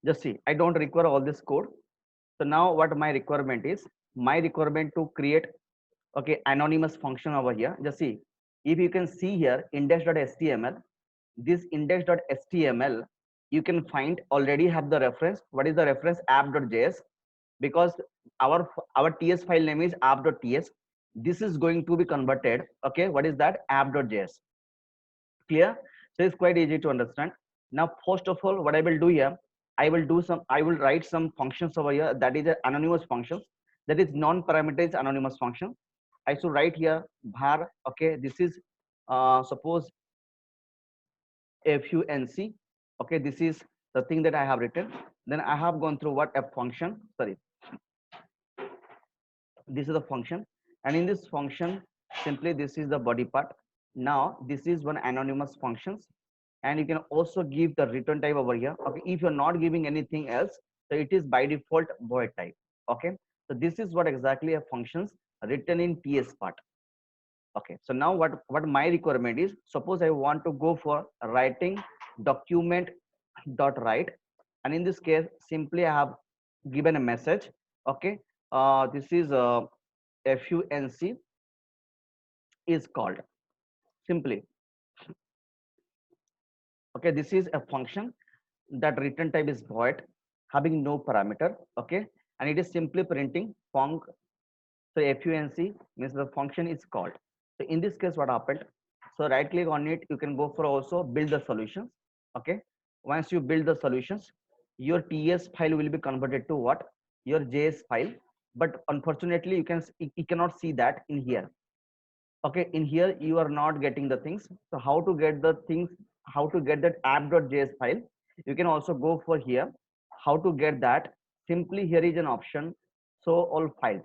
Just see, I don't require all this code. So now what my requirement is, my requirement to create, okay, anonymous function over here. Just see, if you can see here index.html, this index.html, you can find already have the reference. What is the reference? App.js, because our ts file name is app.ts. This is going to be converted, okay, what is that? App.js. Clear? So it's quite easy to understand. Now first of all, what I will do here, I will write some functions over here, that is anonymous functions, that is non-parameterized anonymous function. I should write here var, okay, this is suppose func, okay, this is the thing that I have written. Then I have gone through what a function, sorry, this is the function, and in this function simply this is the body part. Now this is one anonymous functions, and you can also give the return type over here. Okay, if you're not giving anything else, so it is by default void type. Okay, so this is what exactly a functions written in ts part. Okay, so now what my requirement is, suppose I want to go for writing document dot write, and in this case simply I have given a message. Okay, this is func is called simply. Okay, this is a function that return type is void, having no parameter. Okay, and it is simply printing func. So func means the function is called. So in this case, what happened? So right click on it, you can go for also build the solutions. Okay, once you build the solutions, your ts file will be converted to what? Your js file. But unfortunately, you cannot see that in here. Okay, in here you are not getting the things. So how to get the things, how to get that app.js file? You can also go for here, how to get that. Simply here is an option, show all files.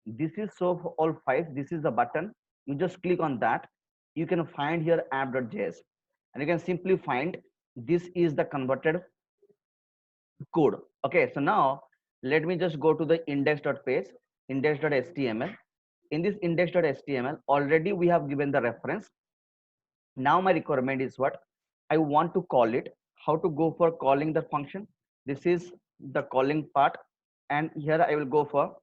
This is show all files, this is the button. You just click on that, you can find here app.js, and you can simply find this is the converted code. Okay, so now let me just go to the index.page, index.html. In this index.html already we have given the reference. Now my requirement is what I want to call it. How to go for calling the function? This is the calling part, and here I will go for,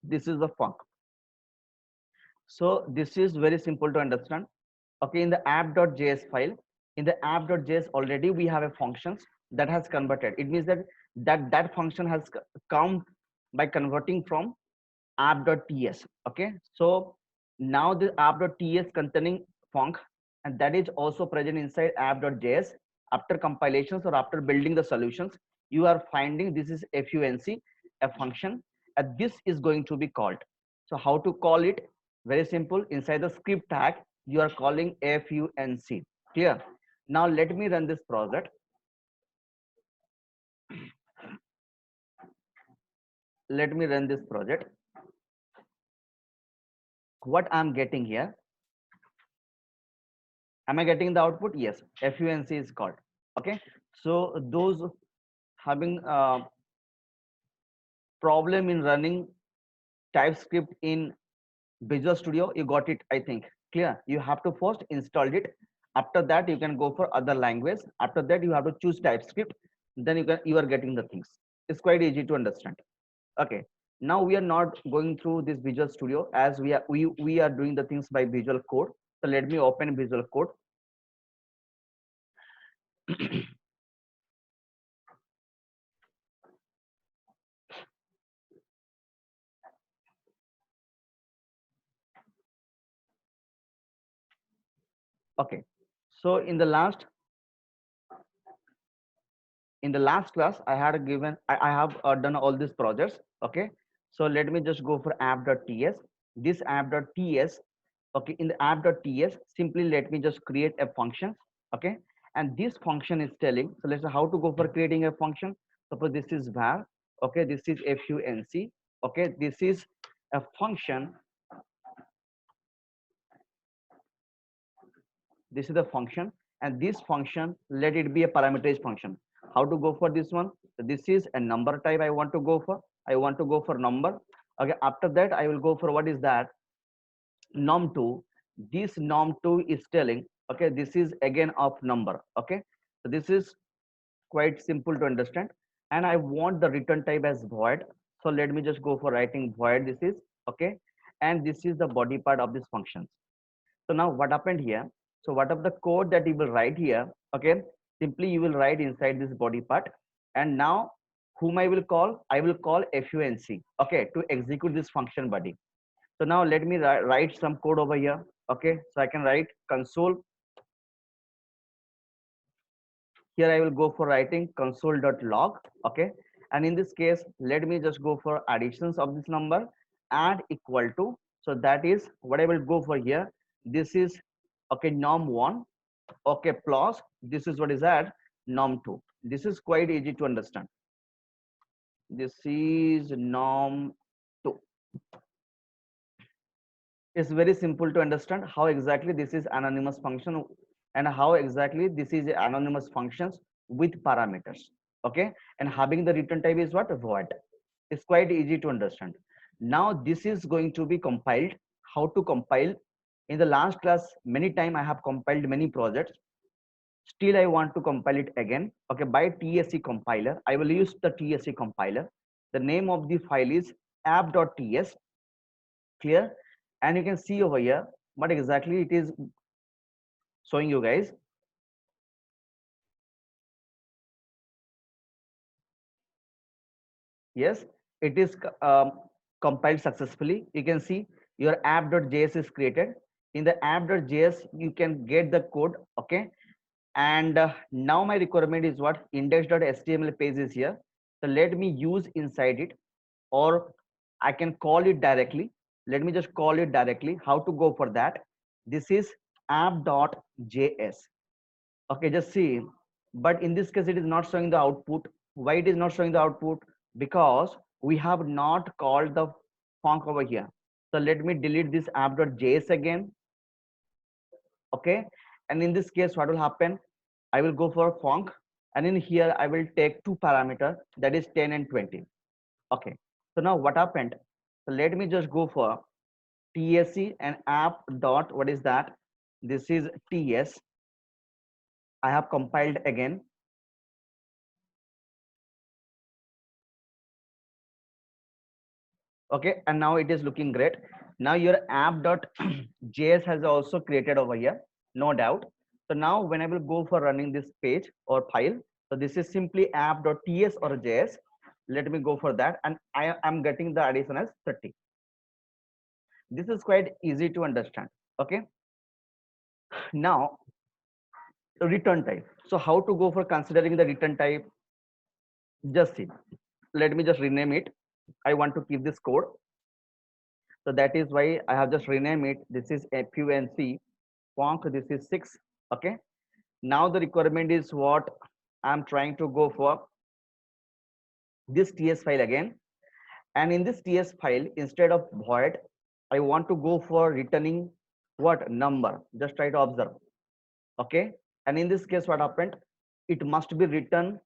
this is the func. So this is very simple to understand. Okay, in the app.js file, in the app.js already we have a functions that has converted. It means that that function has come by converting from app.ts. Okay, so now the app.ts containing func, and that is also present inside app.js. After compilations or after building the solutions, you are finding this is func, a function, and this is going to be called. So how to call it? Very simple. Inside the script tag, you are calling func. Clear? Now let me run this project. Let me run this project. What I'm getting here, am I getting the output? Yes, func is called. Okay, so those having problem in running TypeScript in Visual Studio, you got it, I think. Clear? You have to first install it. After that, you can go for other language. After that, you have to choose TypeScript. Then you are getting the things. It's quite easy to understand. Okay. Now we are not going through this Visual Studio, as we are doing the things by Visual Code. So let me open Visual Code. Okay. So in the last class I had given, I have done all these projects. Okay, so let me just go for app.ts. This app.ts, okay, in the app.ts simply let me just create a function. Okay, and this function is telling, so let's say how to go for creating a function. Suppose this is var, okay, this is func, okay, this is a function, this is the function, and this function, let it be a parameterized function. How to go for this one? So this is a number type I want to go for. I want to go for number. Okay, after that I will go for what is that? Num2. This num2 is telling, okay, this is again of number. Okay, so this is quite simple to understand. And I want the return type as void. So let me just go for writing void. This is okay. And this is the body part of this function. So now what happened here? So what of the code that you will write here? Okay, simply you will write inside this body part. And now whom I will call? I will call func. Okay, to execute this function body. So now let me write some code over here. Okay, so I can write console. Here I will go for writing console.log. Okay, and in this case, let me just go for additions of this number, add equal to. So that is what I will go for here. This is okay, norm1. Okay, plus this is what is that norm2. This is quite easy to understand. This is norm2. It's very simple to understand how exactly this is anonymous function and how exactly this is anonymous functions with parameters. Okay, and having the return type is what? Void. It's quite easy to understand. Now this is going to be compiled. How to compile? In the last class, many time I have compiled many projects. Still I want to compile it again. Okay, by TSC compiler. I will use the TSC compiler. The name of the file is app.ts. Clear? And you can see over here what exactly it is showing you guys. Yes, it is compiled successfully. You can see your app.js is created. In the app.js you can get the code. Okay, and now my requirement is what? Index.html page is here. So let me use inside it, or I can call it directly. Let me just call it directly. How to go for that? This is app.js. Okay, just see. But in this case, it is not showing the output. Why it is not showing the output? Because we have not called the func over here. So let me delete this app.js again. Okay, and in this case, what will happen? I will go for func, and in here I will take two parameters, that is 10 and 20. Okay, so now what happened? So let me just go for tsc and app dot, what is that? This is ts. I have compiled again. Okay, and now it is looking great. Now your app.js has also created over here, no doubt. So now when I will go for running this page or file, so this is simply app.ts or js. Let me go for that, and I am getting the addition as 30. This is quite easy to understand. Okay, now return type. So how to go for considering the return type? Just see. Let me just rename it. I want to keep this code, so that is why I have just renamed it. This is func func. This is 6. Okay, now the requirement is what I'm trying to go for, this ts file again. And in this ts file, instead of void, I want to go for returning what? Number. Just try to observe. Okay, and in this case, what happened? It must be written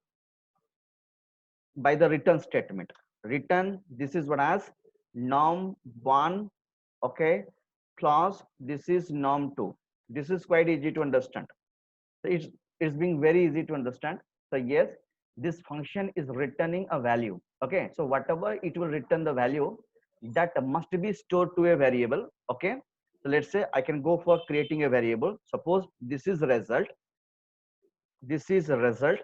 by the return statement. Return, this is what as norm1. Okay, clause, this is norm2. This is quite easy to understand. So it's being very easy to understand. So yes, this function is returning a value. Okay, so whatever it will return the value, that must be stored to a variable. Okay, so let's say I can go for creating a variable. Suppose this is result. This is a result,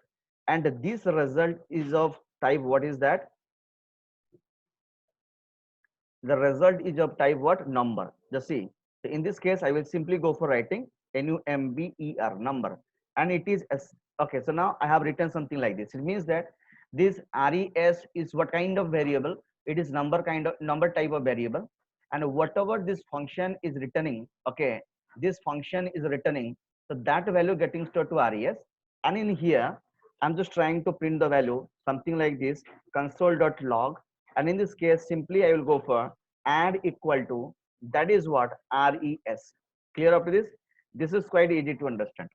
and this result is of type, what is that? The result is of type what? Number. Just see. So in this case, I will simply go for writing number number, and it is okay. So now I have written something like this. It means that this res is what kind of variable? It is number kind of number type of variable, and whatever this function is returning, okay, this function is returning. So that value getting stored to res, and in here I'm just trying to print the value something like this console.log, and in this case simply I will go for add equal to, that is what? Res. Clear up to this? This is quite easy to understand.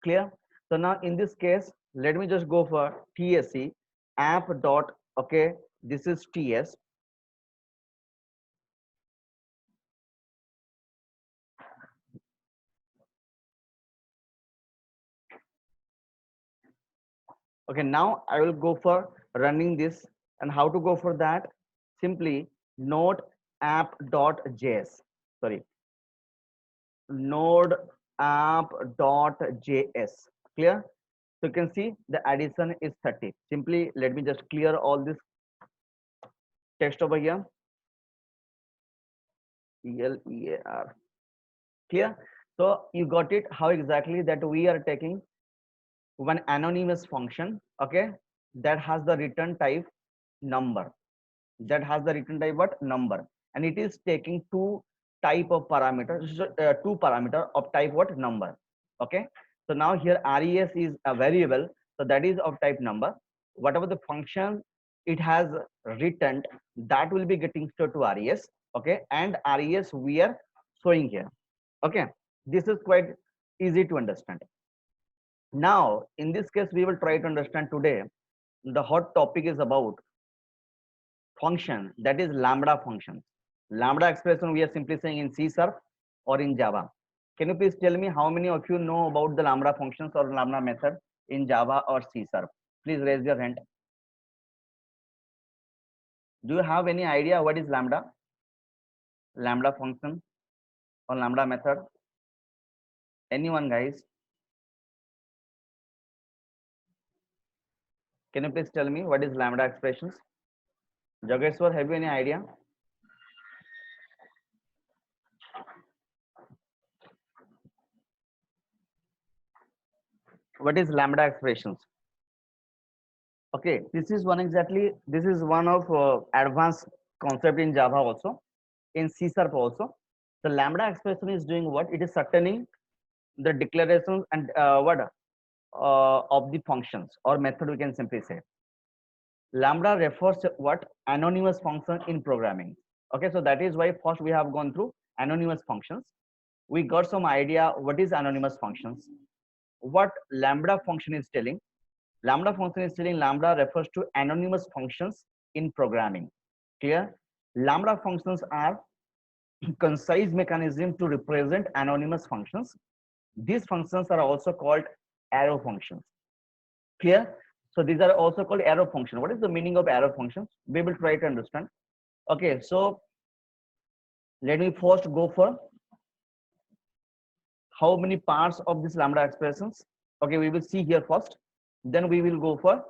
Clear? So now in this case, let me just go for tsc app dot, okay, this is ts. Okay, now I will go for running this. And how to go for that? Simply node app.js. Sorry, node app.js. Clear? So you can see the addition is 30. Simply let me just clear all this text over here. ELEAR. Clear? So you got it how exactly that we are taking one anonymous function, okay, that has the return type number, that has the return type what number, and it is taking two type of parameters, two parameter of type what number. Okay, so now here res is a variable, so that is of type number. Whatever the function it has written, that will be getting stored to res. Okay, and res we are showing here. Okay, this is quite easy to understand. Now in this case we will try to understand today the hot topic is about function, that is lambda function. Lambda expression we are simply saying in C sharp or in Java. Can you please tell me how many of you know about the lambda functions or lambda method in Java or C sharp? Please raise your hand. Do you have any idea what is lambda? Lambda function or lambda method? Anyone, guys? Can you please tell me what is lambda expressions? Jageshwar, have you any idea? What is lambda expressions? Okay, this is one exactly. This is one of advanced concept in Java also, in C sharp also. The lambda expression is doing what? It is certaining the declarations and what of the functions or method. We can simply say lambda refers to what anonymous function in programming. Okay, so that is why first we have gone through anonymous functions. We got some idea what is anonymous functions. What lambda function is telling? Lambda function is telling lambda refers to anonymous functions in programming. Clear? Lambda functions are concise mechanism to represent anonymous functions. These functions are also called arrow functions. Clear? So these are also called arrow function. What is the meaning of arrow functions? We will try to understand. Okay, so let me first go for how many parts of this lambda expressions. Okay, we will see here first. Then we will go for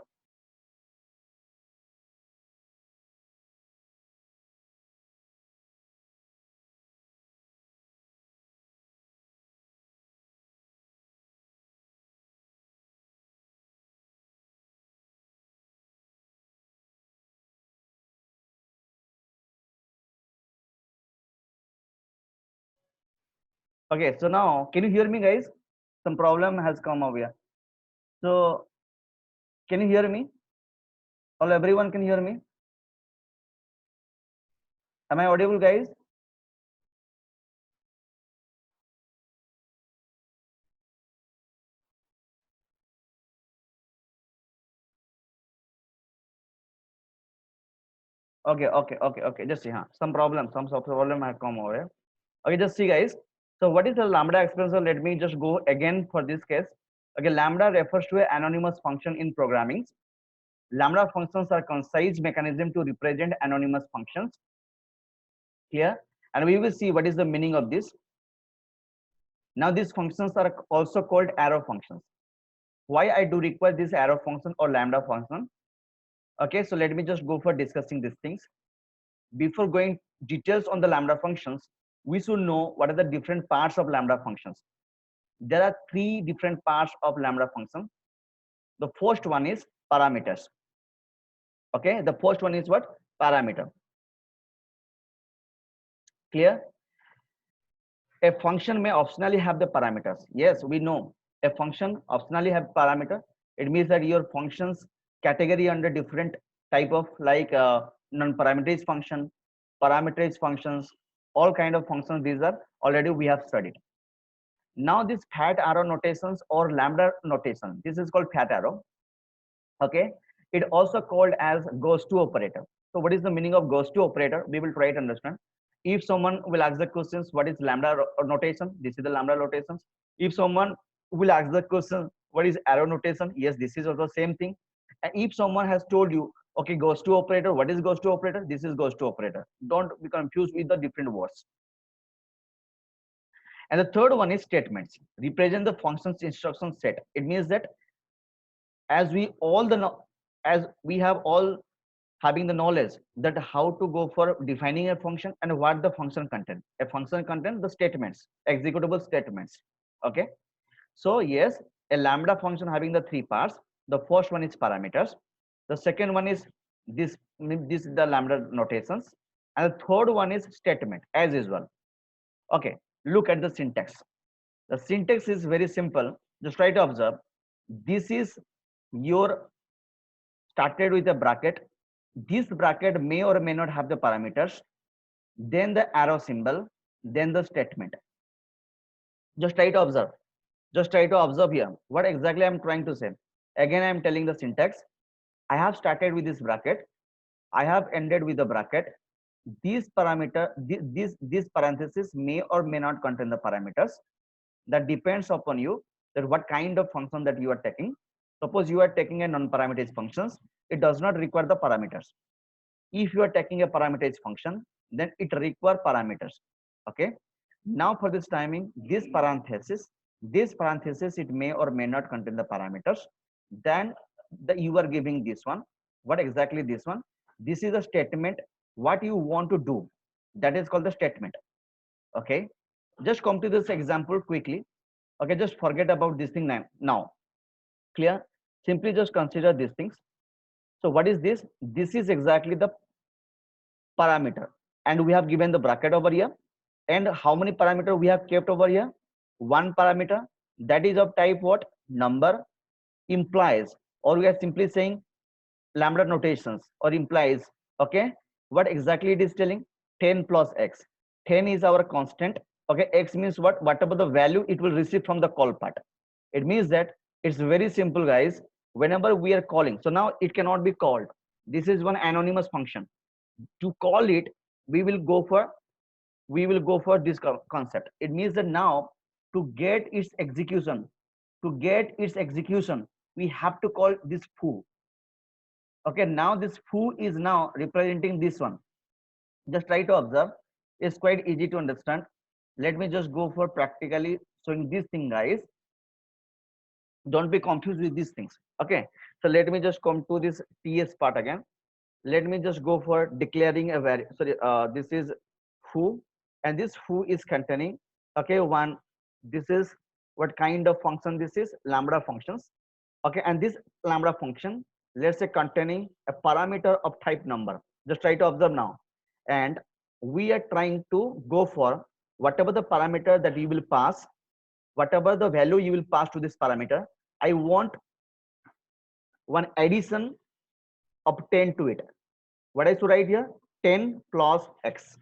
okay. So now can you hear me, guys? Some problem has come over here. So can you hear me? All everyone can hear me? Am I audible, guys? Okay. Just see, huh? Some problem have come over here. Okay, just see, guys. So what is the lambda expression? Let me just go again for this case. Okay, lambda refers to an anonymous function in programming. Lambda functions are concise mechanism to represent anonymous functions here, and we will see what is the meaning of this. Now these functions are also called arrow functions. Why I do require this arrow function or lambda function? Okay, so let me just go for discussing these things. Before going details on the lambda functions, we should know what are the different parts of lambda functions. There are three different parts of lambda function. The first one is parameters. Okay, the first one is what? Parameter. Clear? A function may optionally have the parameters. Yes, we know a function optionally have parameter. It means that your functions category under different type of like non-parameterized function, parameterized functions, all kind of functions. These are already we have studied. Now this fat arrow notations or lambda notation, this is called fat arrow. Okay, it also called as goes to operator. So what is the meaning of goes to operator? We will try to understand. If someone will ask the questions, what is lambda notation? This is the lambda notations. If someone will ask the question, what is arrow notation? Yes, this is also same thing. And if someone has told you, okay, goes to operator, what is goes to operator? This is goes to operator. Don't be confused with the different words. And the third one is statements. Represent the functions instruction set. It means that as we all the as we have all having the knowledge that how to go for defining a function and what the function content. A function content the statements, executable statements. Okay. So yes, a lambda function having the three parts. The first one is parameters. The second one is this is the lambda notations, and the third one is statement as usual. Okay, look at the syntax. The syntax is very simple. Just try to observe. This is your started with a bracket. This bracket may or may not have the parameters. Then the arrow symbol. Then the statement. Just try to observe. Just try to observe here what exactly I'm trying to say. Again, I'm telling the syntax. I have started with this bracket. I have ended with the bracket. These parameter, this parenthesis may or may not contain the parameters. That depends upon you that what kind of function that you are taking. Suppose you are taking a non-parameterized functions, it does not require the parameters. If you are taking a parameterized function, then it require parameters. Okay. Now for this timing, this parenthesis, it may or may not contain the parameters. Then you are giving this one. What exactly this one? This is a statement. What you want to do, that is called the statement. Okay. Just come to this example quickly. Okay. Just forget about this thing now. Clear? Simply just consider these things. So what is this? This is exactly the parameter, and we have given the bracket over here. And how many parameter we have kept over here? One parameter, that is of type what? Number. Implies, or we are simply saying lambda notations, or implies. Okay, what exactly it is telling? 10 plus x. 10 is our constant. Okay, x means what? Whatever the value it will receive from the call part. It means that it's very simple, guys. Whenever we are calling, so now it cannot be called. This is one anonymous function. To call it, we will go for this concept. It means that now to get its execution, we have to call this foo. Okay, now this foo is now representing this one. Just try to observe. It's quite easy to understand. Let me just go for practically showing this thing, guys. Don't be confused with these things. Okay, so let me just come to this TS part again. Let me just go for declaring a variable. Sorry, this is foo, and this foo is containing, okay, one. This is what kind of function this is? Lambda functions. Okay, and this lambda function, let's say containing a parameter of type number. Just try to observe now. And we are trying to go for whatever the parameter that you will pass, whatever the value you will pass to this parameter. I want one addition of 10 to it. What I should write here? 10 plus x.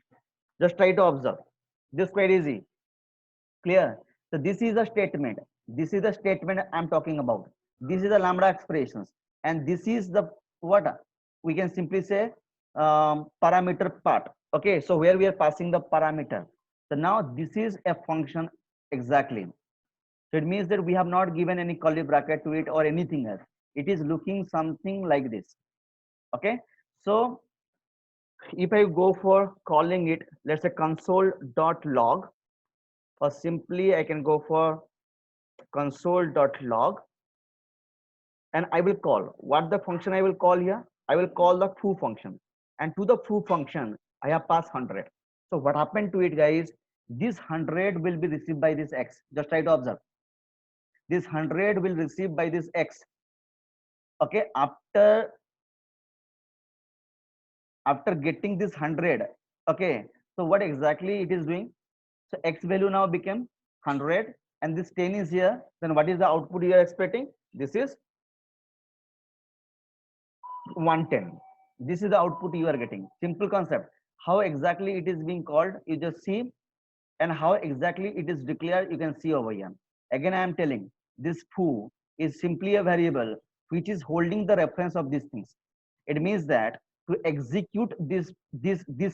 Just try to observe. This is quite easy. Clear? So this is a statement. This is the statement I'm talking about. This is the lambda expressions, and this is the what we can simply say parameter part. Okay, so where we are passing the parameter. So now this is a function exactly. So it means that we have not given any curly bracket to it or anything else. It is looking something like this. Okay, so if I go for calling it, let's say console.log, or simply I can go for console.log, and I will call what the function I will call here. I will call the foo function, and to the foo function I have passed 100. So what happened to it, guys? This 100 will be received by this x. Just try to observe. This 100 will receive by this x. Okay, after getting this 100. Okay, so what exactly it is doing? So x value now became 100, and this 10 is here. Then what is the output you are expecting? This is 110. This is the output you are getting. Simple concept. How exactly it is being called, you just see, and how exactly it is declared, you can see over here. Again, I am telling this foo is simply a variable which is holding the reference of these things. It means that to execute this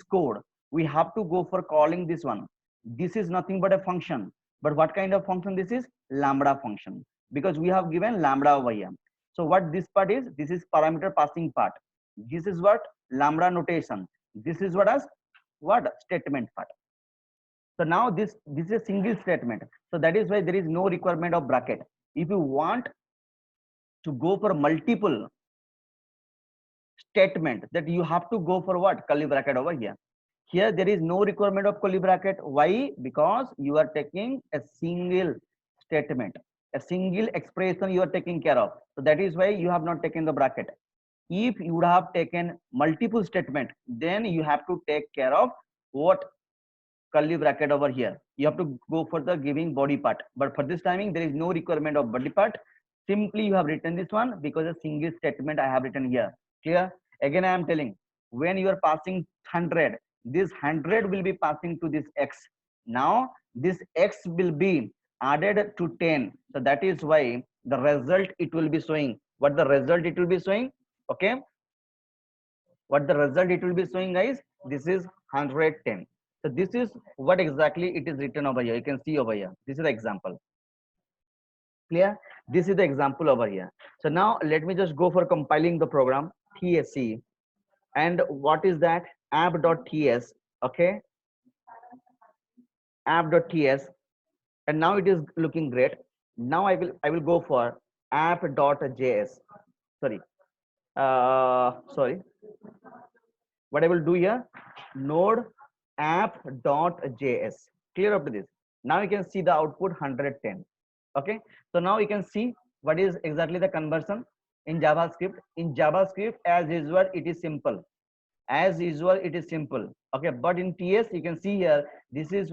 code, we have to go for calling this one. This is nothing but a function. But what kind of function this is? Lambda function, because we have given lambda over here. So what this part is, this is parameter passing part. This is what lambda notation. This is what as what statement part. So now this is a single statement. So that is why there is no requirement of bracket. If you want to go for multiple statement, that you have to go for what, curly bracket over here. Here there is no requirement of curly bracket. Why? Because you are taking a single statement, a single expression you are taking care of. So that is why you have not taken the bracket. If you would have taken multiple statement, then you have to take care of what, curly bracket over here. You have to go for the giving body part. But for this timing, there is no requirement of body part. Simply you have written this one because a single statement I have written here. Clear? Again, I am telling, when you are passing 100, this 100 will be passing to this x. Now this x will be added to 10. So that is why the result it will be showing. What the result it will be showing? Okay. What the result it will be showing, guys? This is 110. So this is what exactly it is written over here. You can see over here. This is the example. Clear? This is the example over here. So now let me just go for compiling the program TSC. And what is that? App.ts. Okay. App.ts. And now it is looking great. Now I will go for app.js. Sorry. Sorry. What I will do here, node app.js. Clear up to this. Now you can see the output 110. Okay. So now you can see what is exactly the conversion in JavaScript. In JavaScript, as usual, it is simple. As usual, it is simple. Okay. But in TS, you can see here, this is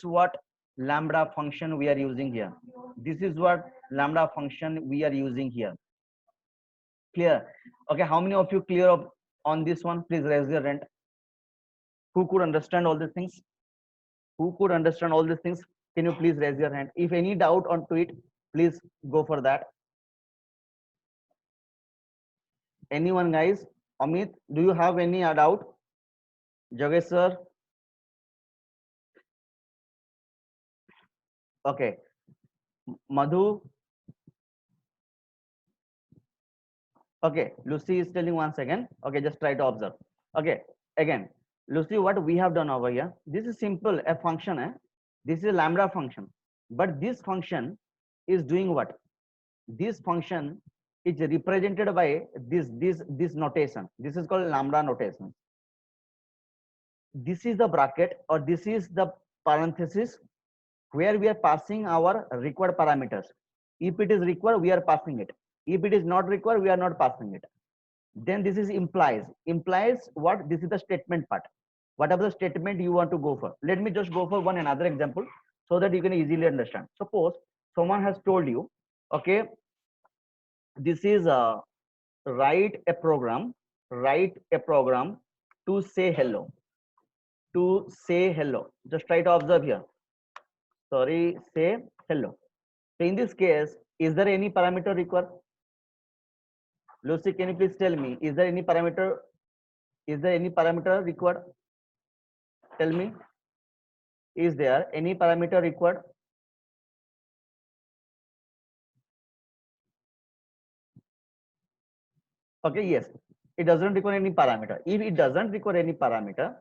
what lambda function we are using here. This is what lambda function we are using here. Clear? Okay. How many of you clear up on this one? Please raise your hand. Who could understand all these things? Who could understand all these things? Can you please raise your hand? If any doubt onto it, please go for that. Anyone, guys? Amit, do you have any doubt? Jogesh sir? Okay. Madhu? Okay. Lucy is telling once again. Okay, just try to observe. Okay. Again, Lucy, what we have done over here, this is simple, a function. This is a lambda function. But this function is doing what? This function is represented by this notation. This is called lambda notation. This is the bracket, or this is the parenthesis where we are passing our required parameters. If it is required, we are passing it. If it is not required, we are not passing it. Then this is implies what? This is the statement part. Whatever the statement you want to go for. Let me just go for one another example so that you can easily understand. Suppose someone has told you, okay, this is write a program to say hello. Just try to observe here. Sorry, say hello. So in this case, is there any parameter required? Lucy, can you please tell me, is there any parameter required? Tell me, is there any parameter required? Okay, yes, it doesn't require any parameter. If it doesn't require any parameter,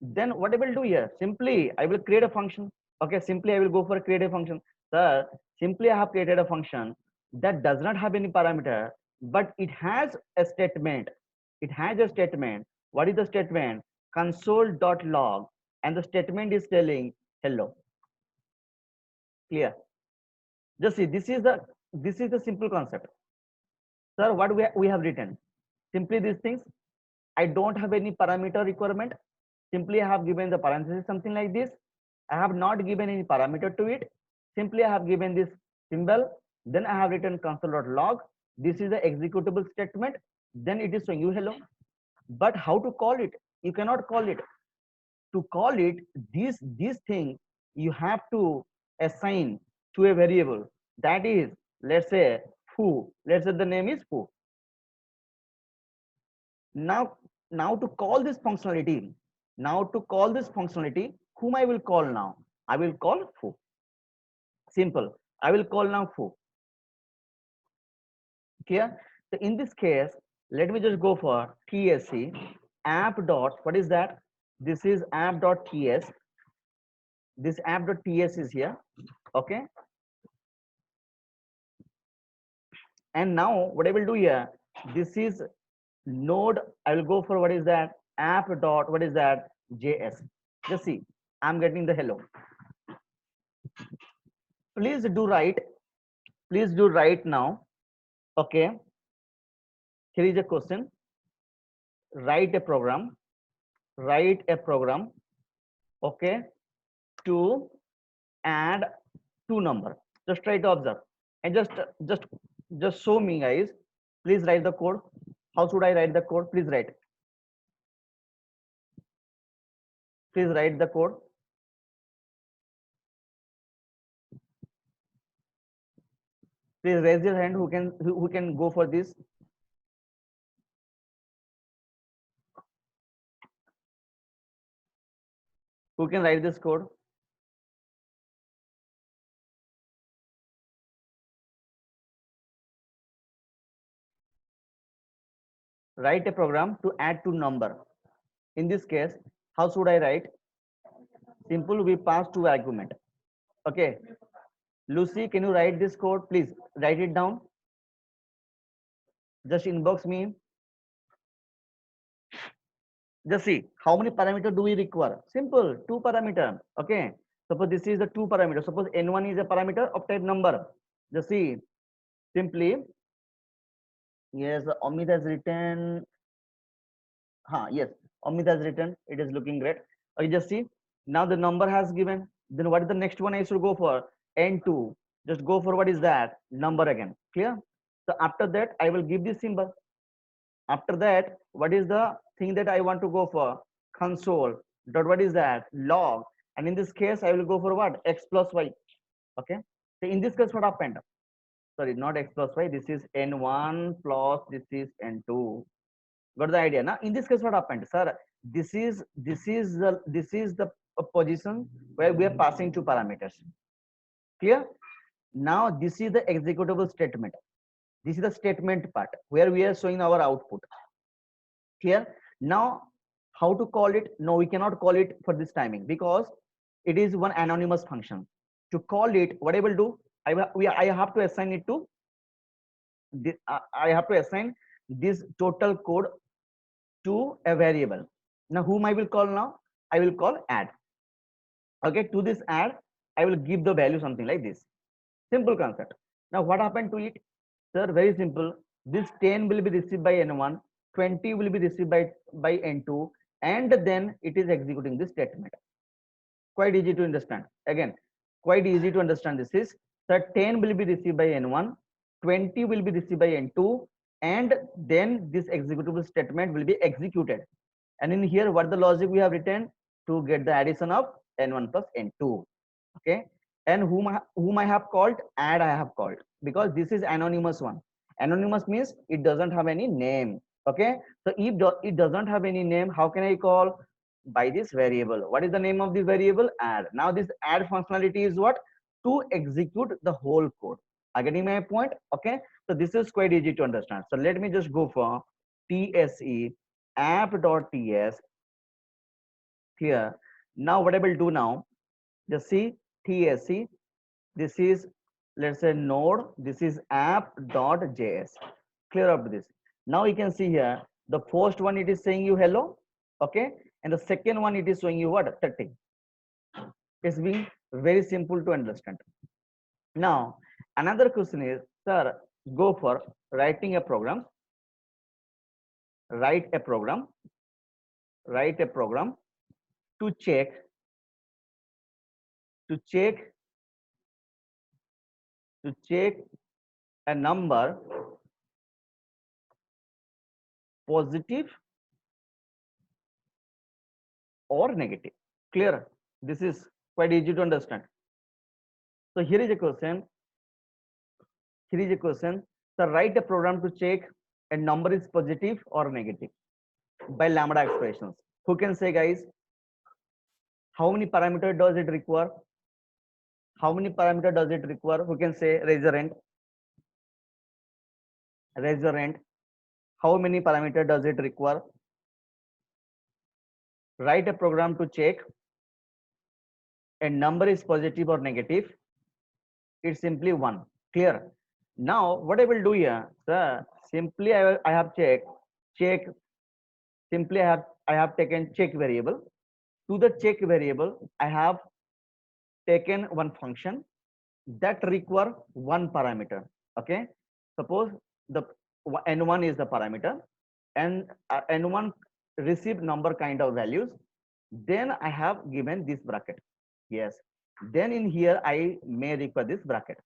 then what I will do here, simply I will create a function. Okay, simply I will go for create a function. Sir, simply I have created a function that does not have any parameter, but it has a statement. What is the statement? Console.log, and the statement is telling hello. Clear? Just see, this is the simple concept. Sir, what we have written? Simply these things. I don't have any parameter requirement. Simply I have given the parenthesis, something like this. I have not given any parameter to it. Simply I have given this symbol. Then I have written console.log. This is the executable statement. Then it is showing you hello. But how to call it? You cannot call it. To call it, this thing you have to assign to a variable. That is, let's say foo. Let's say the name is foo. Now to call this functionality, whom I will call now? I will call foo. Simple. I will call now foo. Clear? So in this case, let me just go for TSC app dot, what is that? This is app dot TS. This app dot TS is here. Okay. And now what I will do here, this is node. I will go for what is that? App dot, what is that? JS. Just see, I'm getting the hello. Please do write. Please do write now. Okay. Here is a question. Write a program. Write a program. Okay. To add two number. Just try to observe and just show me, guys. Please write the code. How should I write the code? Please write. Please write the code. Please raise your hand who can go for this. Who can write this code? Write a program to add two number. In this case, how should I write? Simple, we pass two argument. Okay. Lucy, can you write this code? Please write it down. Just inbox me. Just see how many parameter do we require. Simple, two parameter. Okay. Suppose this is the two parameter. Suppose n1 is a parameter of type number. Just see simply. Yes, Amit has written. Yes, Amit has written. It is looking great. Okay, just see. Now the number has given. Then what is the next one I should go for? N2. Just go for what is that? Number again. Clear? So after that, I will give this symbol. After that, what is the thing that I want to go for? Console. Dot what is that? Log. And in this case, I will go for what? X plus Y. Okay. So in this case, what happened? Sorry, not X plus Y. This is N1 plus this is N2. Got the idea? Now, in this case, what happened, sir? This is the position where we are passing two parameters. Clear? Now, this is the executable statement. This is the statement part where we are showing our output. Clear? Now, how to call it? No, we cannot call it for this timing because it is one anonymous function. To call it, what I will do, I have to assign it to. I have to assign this total code to a variable. Now, whom I will call now? I will call add. Okay, to this add, I will give the value something like this. Simple concept. Now, what happened to it? Sir, very simple. This 10 will be received by N1, 20 will be received by N2, and then it is executing this statement. Quite easy to understand. Again, quite easy to understand this is, sir, 10 will be received by N1, 20 will be received by N2, and then this executable statement will be executed. And in here, what the logic we have written to get the addition of N1 plus N2. Okay. And whom I have called? Add I have called because this is anonymous one. Anonymous means it doesn't have any name. Okay. So if it doesn't have any name, how can I call? By this variable. What is the name of this variable? Add. Now this add functionality is what? To execute the whole code. Are you getting my point? Okay. So this is quite easy to understand. So let me just go for TSE app.ts. Here. Now what I will do now, just see TSE. This is, let's say, node. This is app.js. Clear up this. Now you can see here, the first one it is saying you hello. Okay. And the second one it is showing you what? 30. It's being very simple to understand. Now, another question is, sir, go for writing a program. Write a program to check a number positive or negative. Clear? This is quite easy to understand. So here is a question. So write a program to check a number is positive or negative by lambda expressions. Who can say, guys? How many parameter does it require? How many parameter does it require? Who can say? Raise your hand. raise your hand. How many parameter does it require? Write a program to check a number is positive or negative. It's simply one. Clear? Now what I will do here, sir, simply I have check. Simply I have taken check variable. To the check variable, I have taken one function that require one parameter. Okay, suppose the n1 is the parameter, and n1 receive number kind of values. Then I have given this bracket. Yes. Then in here I may require this bracket.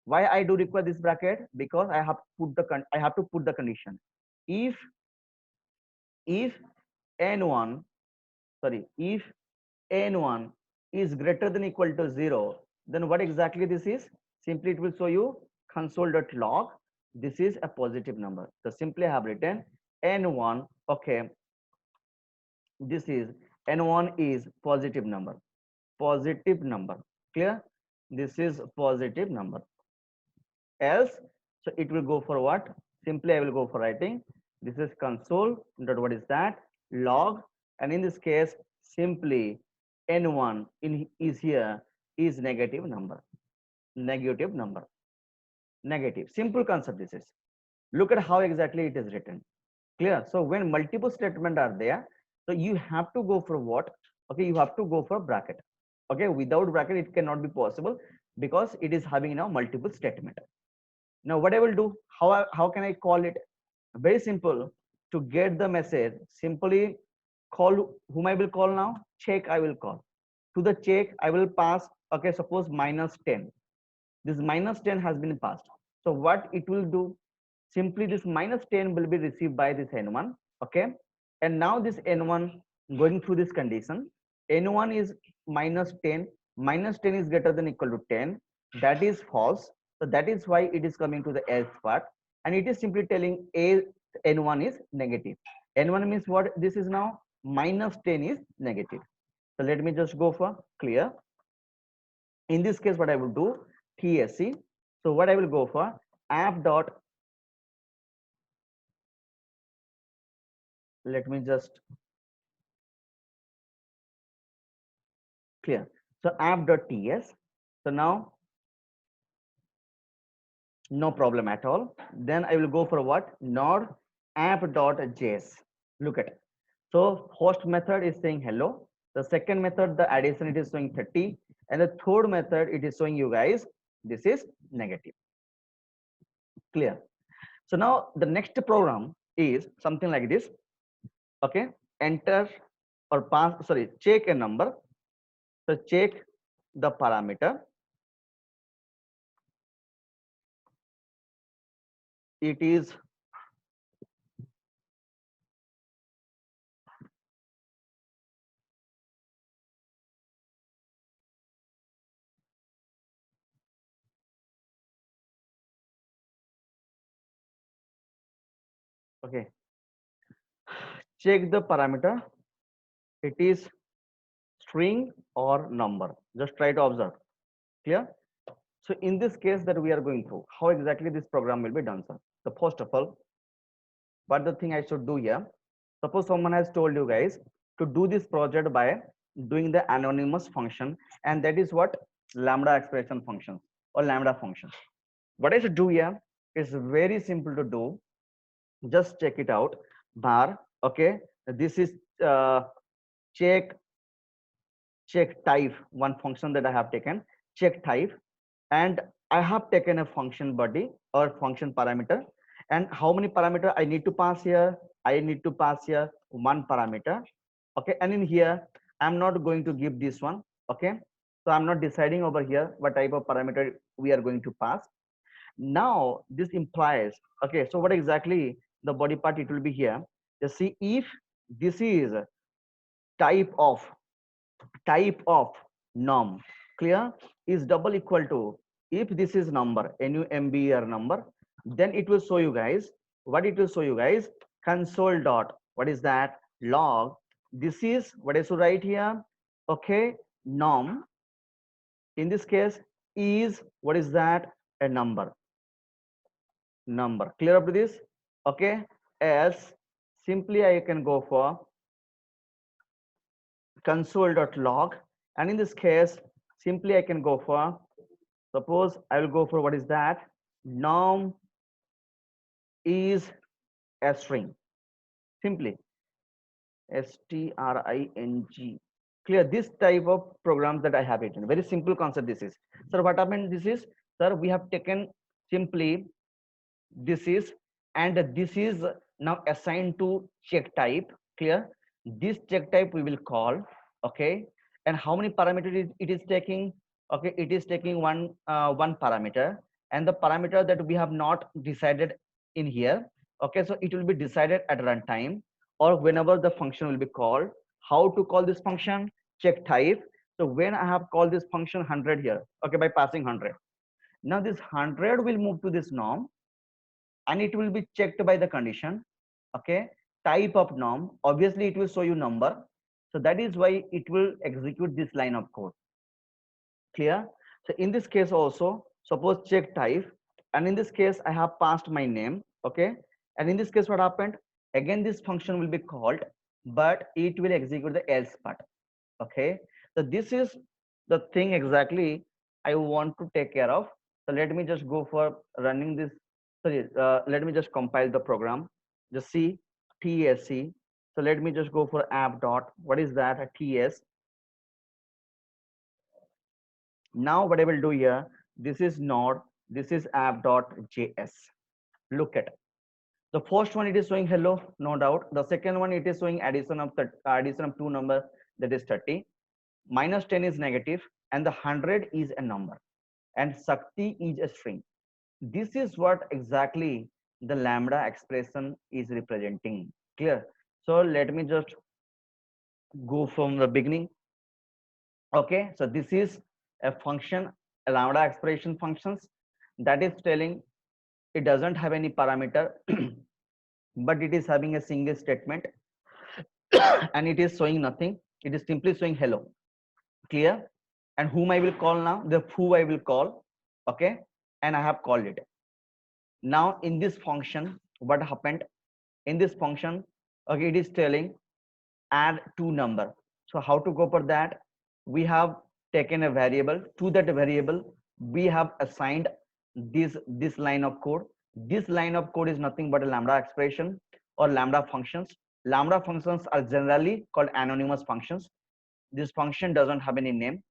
Why I do require this bracket? Because I have to put the condition. If n1, sorry, if n1 is greater than equal to 0, then what exactly this is? Simply it will show you console.log. This is a positive number. So simply I have written n1. Okay, this is n1 is positive number. Positive number. Clear? This is positive number. Else, so it will go for what? Simply I will go for writing. This is console. What is that? Log. And in this case, simply n1 is here is negative number. Negative number. Negative. Simple concept this is. Look at how exactly it is written. Clear? So when multiple statements are there, so you have to go for what? Okay, you have to go for bracket. Okay, without bracket it cannot be possible because it is having now multiple statement. Now what I will do, how can I call it? Very simple. To get the message, simply call whom I will call now. Check I will call. To the check I will pass. Okay, suppose -10. This -10 has been passed. So what it will do? Simply this -10 will be received by this n1. Okay, and now this n1 going through this condition. N1 is -10. -10 is greater than equal to 10. That is false. So that is why it is coming to the else part, and it is simply telling n1 is negative. N1 means what? This is now -10 is negative. So let me just go for clear. In this case, what I will do, TSC. So what I will go for, app dot, let me just clear. So app.ts. So now no problem at all. Then I will go for what? Node app.js. Look at it. So host method is saying hello. The second method, the addition, it is showing 30. And the third method, it is showing you guys, this is negative. Clear? So now the next program is something like this. Okay, enter or pass, sorry, check a number. So check the parameter. It is okay. Check the parameter. It is string or number. Just try to observe. Clear? So in this case that we are going through, how exactly this program will be done, sir? So first of all, what the thing I should do here? Suppose someone has told you guys to do this project by doing the anonymous function, and that is what? Lambda expression functions or lambda functions. What I should do here is very simple to do. Just check it out. Bar. Okay. This is check type, one function that I have taken, check type, and I have taken a function body or function parameter. And how many parameter I need to pass here? I need to pass here one parameter. Okay, and in here I'm not going to give this one. Okay, so I'm not deciding over here what type of parameter we are going to pass. Now this implies, okay, so what exactly the body part it will be here? Just see if this is type of norm, clear, is double equal to, if this is number number number, then it will show you guys what it will show you guys, console dot, what is that, log. This is what I should write here. Okay, norm in this case is, what is that, a number. number. Clear up to this? Okay. Else, simply I can go for console.log, and in this case, simply I can go for, suppose I will go for, what is that? Norm is a string. Simply string. Clear? This type of programs that I have written. Very simple concept this is. Sir, what happened? This is, sir, we have taken simply this is, and this is now assigned to check type. Clear? This check type we will call. Okay. And how many parameters it is taking? Okay, it is taking one parameter, and the parameter that we have not decided in here. Okay, so it will be decided at runtime or whenever the function will be called. How to call this function? Check type. So when I have called this function 100 here, okay, by passing 100, now this 100 will move to this norm, and it will be checked by the condition. Okay, type of norm, obviously it will show you number, so that is why it will execute this line of code. Clear? So in this case also, suppose check type, and in this case I have passed my name. Okay, and in this case what happened? Again this function will be called, but it will execute the else part. Okay, so this is the thing exactly I want to take care of. So let me just go for running this. Sorry, let me just compile the program. Just see TSC. So let me just go for app dot, what is that? A TS. Now what I will do here, this is node, this is app.js. Look at the first one, it is showing hello, no doubt. The second one, it is showing addition of two number, that is 30. Minus 10 is negative, and the 100 is a number, and Sakti is a string. This is what exactly the lambda expression is representing. Clear? So let me just go from the beginning. Okay, so this is a function, a lambda expression functions, that is telling it doesn't have any parameter, but it is having a single statement, and it is showing nothing. It is simply showing hello. Clear? And whom I will call now? The foo I will call. Okay, and I have called it. Now in this function, what happened? In this function, okay, it is telling add two number. So how to go for that? We have taken a variable. To that variable we have assigned this line of code. This line of code is nothing but a lambda expression or lambda functions. Lambda functions are generally called anonymous functions. This function doesn't have any name.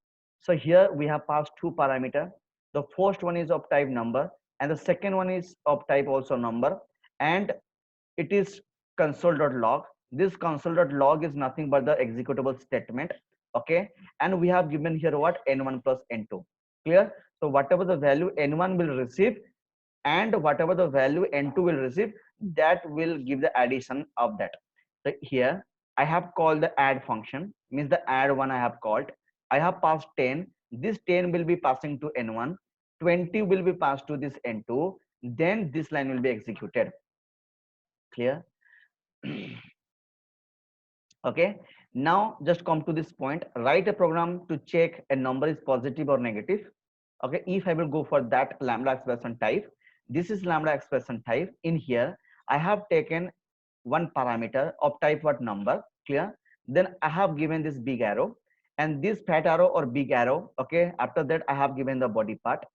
So here we have passed two parameter. The first one is of type number, and the second one is of type also number, and it is console.log. This console.log is nothing but the executable statement. Okay, and we have given here what? N1 plus N2. Clear? So whatever the value N1 will receive and whatever the value N2 will receive, that will give the addition of that. So here I have called the add function, means the add one I have called. I have passed 10. This 10 will be passing to N1. 20 will be passed to this N2. Then this line will be executed. Clear? Okay, now just come to this point. Write a program to check a number is positive or negative. Okay, if I will go for that lambda expression type, this is lambda expression type. In here I have taken one parameter of type what? Number. Clear? Then I have given this big arrow, and this fat arrow or big arrow. Okay, after that I have given the body part.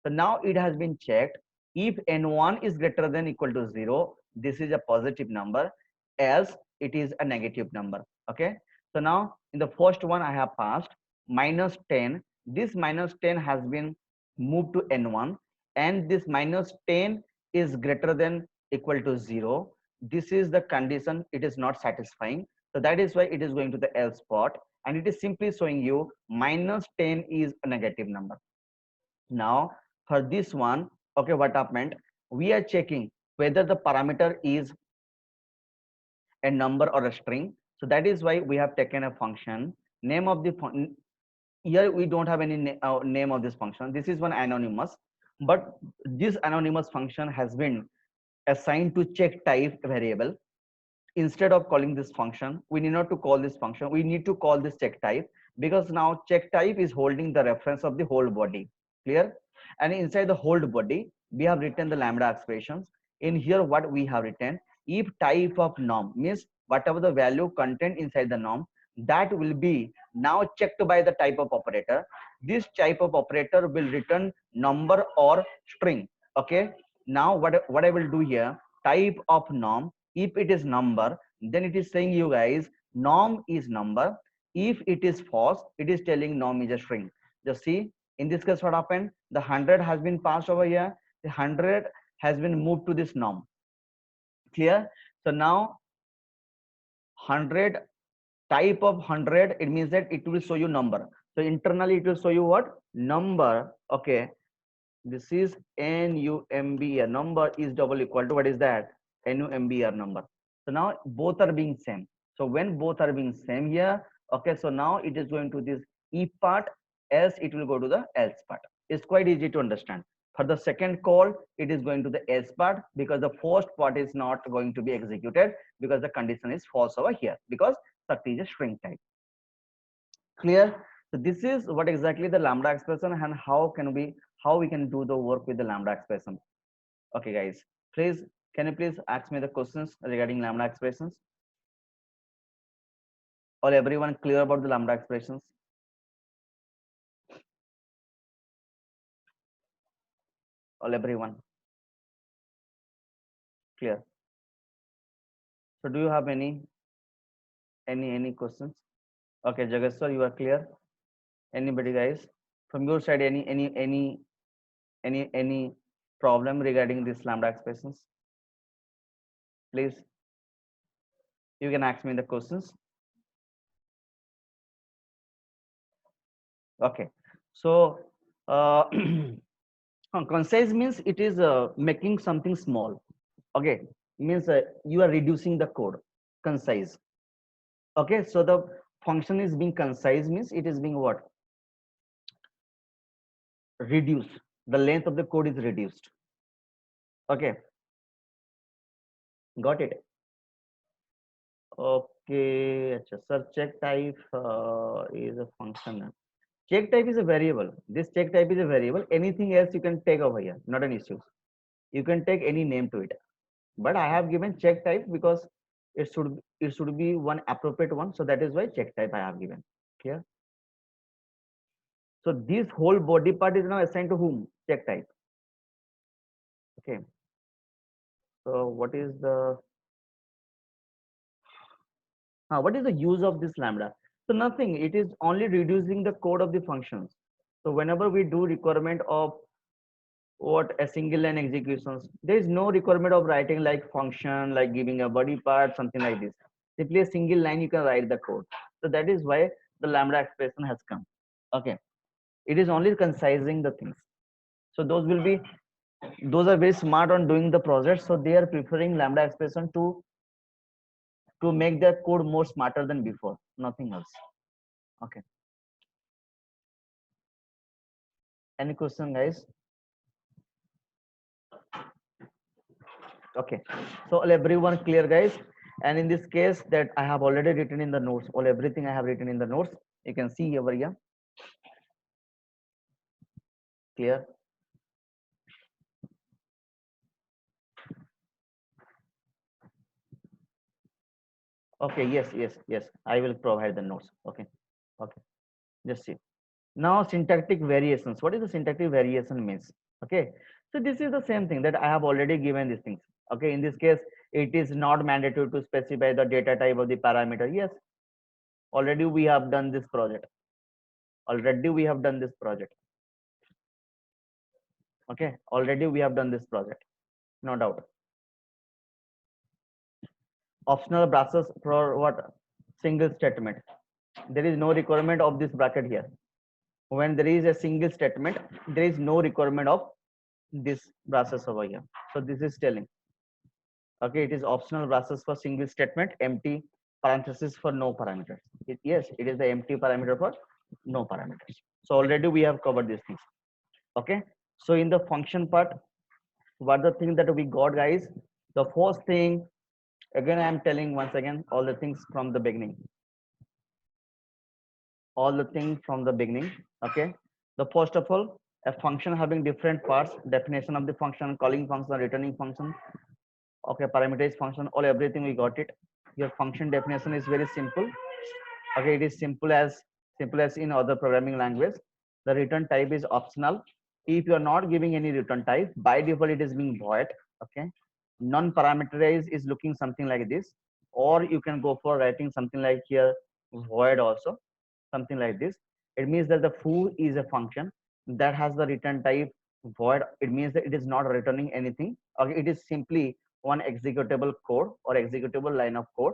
So now it has been checked. If N1 is greater than equal to 0, this is a positive number, else it is a negative number. Okay, so now in the first one I have passed minus 10. This minus 10 has been moved to N1, and this minus 10 is greater than equal to 0. This is the condition, it is not satisfying, so that is why it is going to the else part, and it is simply showing you minus 10 is a negative number. Now for this one, okay, what happened? We are checking whether the parameter is a number or a string. So that is why we have taken a function. Name of the here we don't have any name of this function. This is one anonymous, but this anonymous function has been assigned to check type variable. Instead of calling this function, we need not to call this function, we need to call this check type, because now check type is holding the reference of the whole body. Clear? And inside the whole body we have written the lambda expressions. In here what we have written, if type of norm means whatever the value content inside the norm, that will be now checked by the type of operator. This type of operator will return number or string. Okay, now what I will do here, type of norm, if it is number, then it is saying you guys norm is number. If it is false, it is telling norm is a string. Just see, in this case what happened, the 100 has been passed over here, the 100 has been moved to this norm. Clear? So now 100, type of 100, it means that it will show you number. So internally it will show you what number. Okay, this is NUMBR, number is double equal to what is that, NUMBR number. So now both are being same. So when both are being same here, okay, so now it is going to this if part, else it will go to the else part. It's quite easy to understand. For the second call, it is going to the else part, because the first part is not going to be executed because the condition is false over here, because Shakti is a string type. Clear? So this is what exactly the lambda expression, and how we can do the work with the lambda expression. Okay guys, please, can you please ask me the questions regarding lambda expressions? Or everyone clear about the lambda expressions? All everyone clear? So do you have any questions? Okay, Jageshwar, you are clear? Anybody guys from your side, any problem regarding this lambda expressions? Please, you can ask me the questions. Okay, so concise means it is making something small. Okay, means you are reducing the code. Concise. Okay, so the function is being concise means it is being what, reduced. The length of the code is reduced. Okay, got it. Okay, sir, check type is a function. Check type is a variable. This check type is a variable. Anything else you can take over here, not an issue. You can take any name to it. But I have given check type because it should be one appropriate one. So that is why check type I have given. Clear? So this whole body part is now assigned to whom? Check type. Okay. So what is the use of this lambda? So nothing. It is only reducing the code of the functions. So whenever we do requirement of what a single line executions, there is no requirement of writing like function, like giving a body part, something like this. Simply a single line you can write the code. So that is why the lambda expression has come. Okay, it is only concising the things. So those are very smart on doing the project, so they are preferring lambda expression to make their code more smarter than before, nothing else. Okay, any question guys? Okay, so all everyone clear guys? And in this case that I have already written in the notes, all everything I have written in the notes, you can see over here. Clear? Okay, yes, I will provide the notes. Okay, okay, just see. Now syntactic variations, what is the syntactic variation means? Okay, so this is the same thing that I have already given these things. Okay, in this case it is not mandatory to specify the data type of the parameter. Yes, already we have done this project. Okay, already we have done this project, no doubt. Optional brackets for what? Single statement. There is no requirement of this bracket here. When there is a single statement, there is no requirement of this brackets over here. So this is telling, okay, it is optional brackets for single statement, empty parenthesis for no parameters. Yes, it is the empty parameter for no parameters. So already we have covered these things. Okay, so in the function part, what the thing that we got guys, the first thing, again I am telling once again all the things from the beginning, Okay, the first of all, A function having different parts, definition of the function, calling function, returning function, okay, parameterized function, all everything we got it. Your function definition is very simple. Okay, it is simple as in other programming language. The return type is optional. If you are not giving any return type, by default it is being void. Okay, non-parameterized is looking something like this, or you can go for writing something like here void also, something like this. It means that the foo is a function that has the return type void. It means that it is not returning anything. Okay, it is simply one executable code or executable line of code.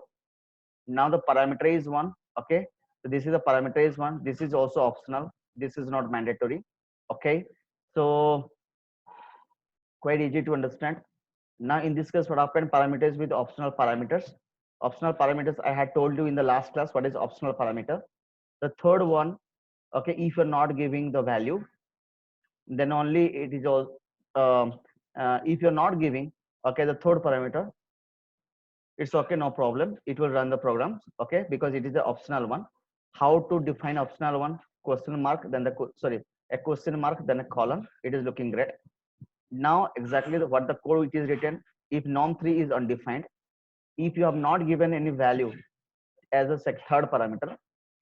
Now the parameterized one, okay, so this is a parameterized one. This is also optional, this is not mandatory. Okay, so quite easy to understand. Now in this case, what happened, parameters with optional parameters. Optional parameters, I had told you in the last class what is optional parameter. The third one, okay, if you're not giving the value, then only it is all if you're not giving, okay, the third parameter, it's okay, no problem, it will run the programs, okay, because it is the optional one. How to define optional one? Question mark, then the sorry, a question mark, then a colon. It is looking great. Now exactly what the code which is written, if norm3 is undefined, if you have not given any value as a third parameter,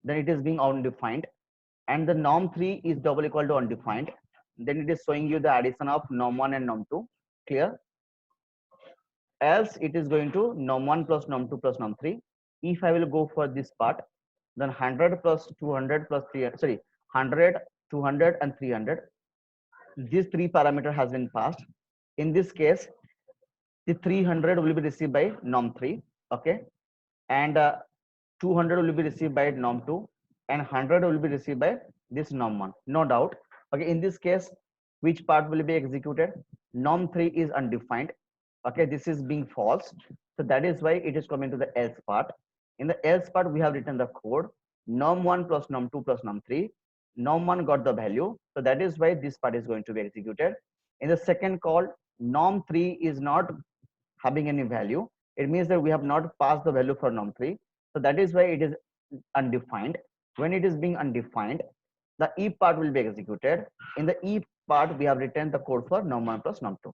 then it is being undefined, and the norm3 is double equal to undefined, then it is showing you the addition of norm1 and norm2. Clear? Else it is going to norm1 plus norm2 plus norm3. If I will go for this part, then 100 plus 200 plus 300, sorry, 100, 200 and 300, these three parameter has been passed. In this case, the 300 will be received by norm3, okay, and 200 will be received by norm2, and 100 will be received by this norm1, no doubt. Okay, in this case, which part will be executed? Norm3 is undefined, okay, this is being false, so that is why it is coming to the else part. In the else part, we have written the code norm1 plus norm2 plus norm3. Norm1 got the value, so that is why this part is going to be executed. In the second call, norm3 is not having any value. It means that we have not passed the value for norm3, so that is why it is undefined. When it is being undefined, the if part will be executed. In the if part, we have written the code for norm1 plus norm2.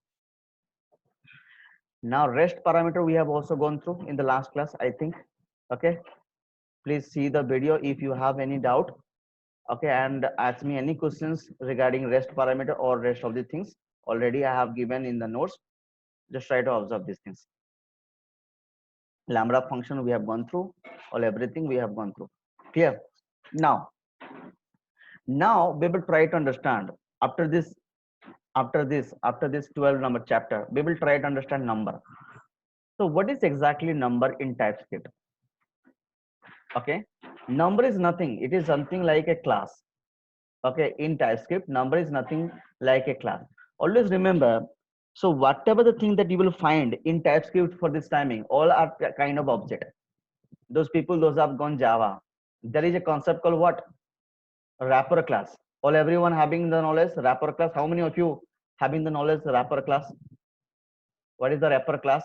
Now rest parameter we have also gone through in the last class, I think. Okay, please see the video if you have any doubt, okay, and ask me any questions regarding rest parameter or rest of the things. Already I have given in the notes, just try to observe these things. Lambda function we have gone through, all everything we have gone through. Clear? Now we will try to understand after this, after this 12 number chapter, we will try to understand number. So what is exactly number in TypeScript? Okay, number is nothing, it is something like a class. Okay, in TypeScript, number is nothing like a class. Always remember, so whatever the thing that you will find in TypeScript for this timing, all are kind of object. Those people, those have gone Java, there is a concept called what? Wrapper class. All everyone having the knowledge wrapper class. How many of you having the knowledge wrapper class? What is the wrapper class?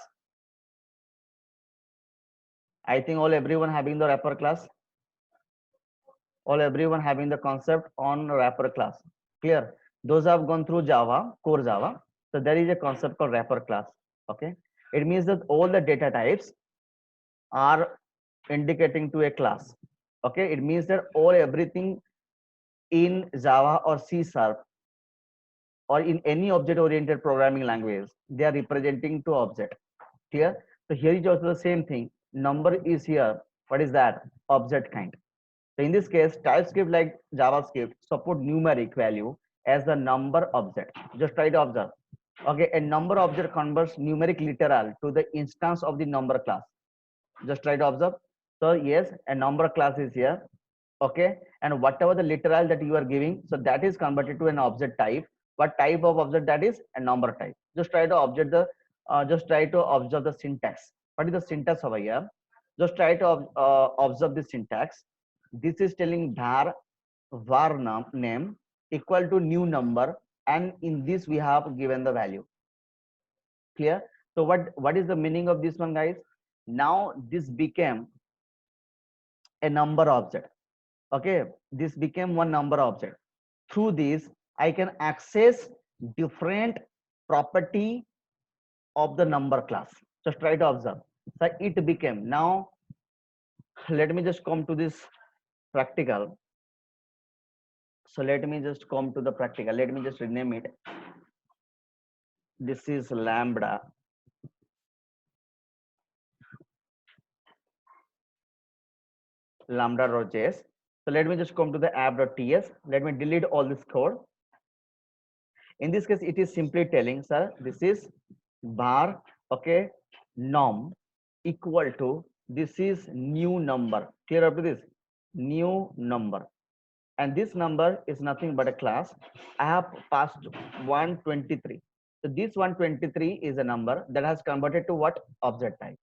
I think all everyone having the wrapper class. All everyone having the concept on wrapper class. Clear? Those have gone through Java, core Java. So there is a concept called wrapper class. Okay. It means that all the data types are indicating to a class. Okay. It means that all everything in Java or C# or in any object oriented programming language, they are representing to object. Clear? So here is also the same thing. Number is here. What is that? Object kind. So in this case, TypeScript like JavaScript support numeric value as the number object. Just try to observe. Okay, a number object converts numeric literal to the instance of the number class. Just try to observe. So yes, a number class is here. Okay, and whatever the literal that you are giving, so that is converted to an object type. What type of object that is? A number type. Just try to observe the observe the syntax. What is the syntax over here? Just try to observe the syntax. This is telling var name equal to new number, and in this we have given the value. Clear? So what is the meaning of this one, guys? Now this became a number object. Okay, this became one number object. Through this, I can access different property of the number class. Just try to observe. So it became now. Let me just come to this practical. So let me just come to the practical. Let me just rename it. This is lambda.js. So let me just come to the app.ts. Let me delete all this code. In this case, it is simply telling, sir, this is bar, okay, norm equal to, this is new number. Clear up to this? New number. And this number is nothing but a class. I have passed 123. So this 123 is a number that has converted to what? Object type.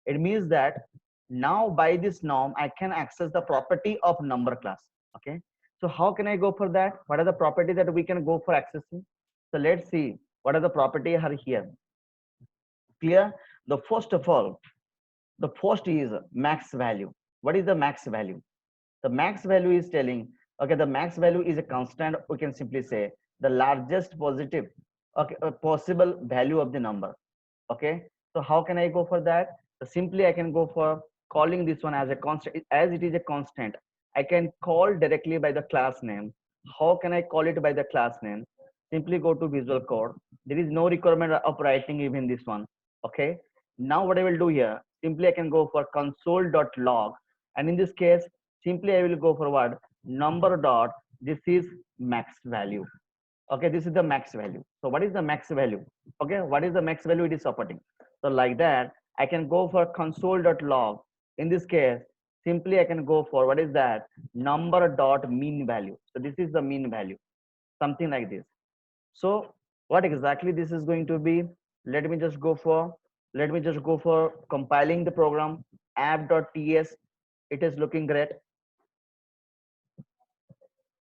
It means that now by this norm, I can access the property of number class. Okay. So how can I go for that? What are the property that we can go for accessing? So let's see what are the property are here. Clear? The first of all, the first is max value. What is the max value? The max value is telling, okay, the max value is a constant. We can simply say the largest positive, okay, possible value of the number. Okay. So how can I go for that? So simply I can go for calling this one as a constant. As it is a constant, I can call directly by the class name. How can I call it by the class name? Simply go to Visual Code. There is no requirement of writing even this one. Okay. Now what I will do here, simply I can go for console.log, and in this case, simply I will go for what? Number dot, this is max value. Okay, this is the max value. So what is the max value? Okay, what is the max value it is supporting? So like that, I can go for console.log. In this case, simply I can go for what is that? Number dot mean value. So this is the mean value, something like this. So what exactly this is going to be? Let me just go for, compiling the program app.ts. It is looking great.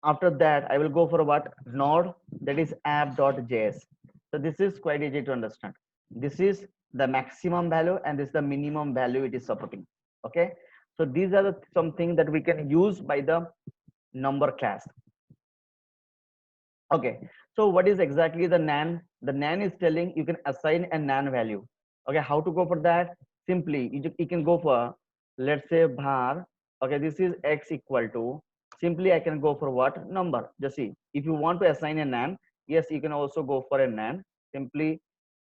After that, I will go for what? Node, that is app.js. So this is quite easy to understand. This is the maximum value and this is the minimum value it is supporting. Okay. So these are the something that we can use by the number class. Okay. So what is exactly the nan? The nan is telling you can assign a nan value. Okay. How to go for that? Simply you can go for, let's say var. Okay. This is x equal to, simply I can go for what? Number. Just see, if you want to assign a nan, yes, you can also go for a nan. Simply,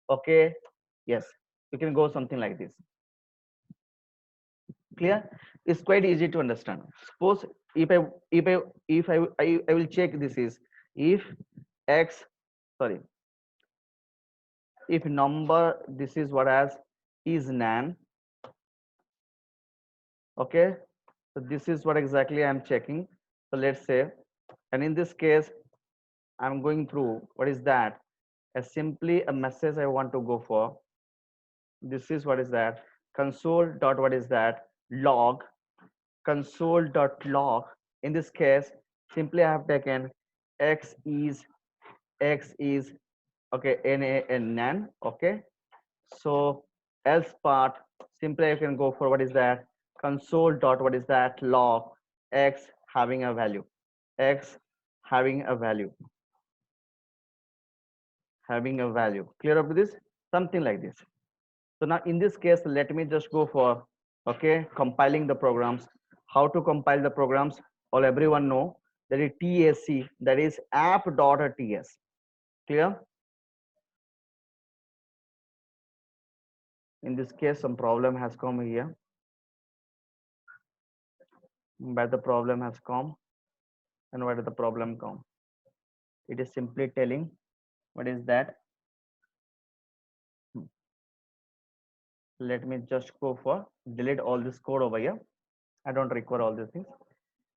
okay, yes, you can go something like this. Clear? It's quite easy to understand. Suppose if I will check, this is if x, sorry, if number, this is what as is nan. Okay, so this is what exactly I'm checking. So let's say, and in this case, I'm going through what is that? As simply a message I want to go for. This is what is that? Console dot what is that? Log. Console dot log. In this case, simply I have taken x is okay, nan. Okay. So else part, simply I can go for what is that? Console dot what is that? Log x having a value. X having a value. Having a value. Clear up with this? Something like this. So now in this case, let me just go for, okay, compiling the programs. How to compile the programs? All everyone know that is TAC, that is app.ts. Clear? In this case, some problem has come here. Where the problem has come, and where did the problem come? It is simply telling what is that? Let me just go for delete all this code over here. I don't require all these things.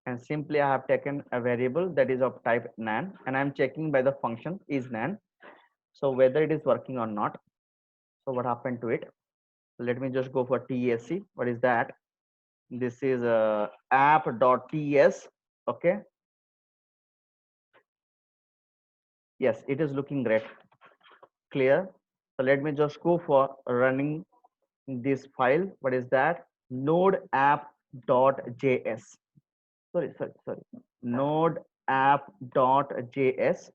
And simply I have taken a variable that is of type nan, and I'm checking by the function is nan. So whether it is working or not. So what happened to it? Let me just go for TAC. What is that? This is app.ts. Okay. Yes, it is looking great. Clear. So let me just go for running this file. What is that? Node app.js. Sorry. Node app.js.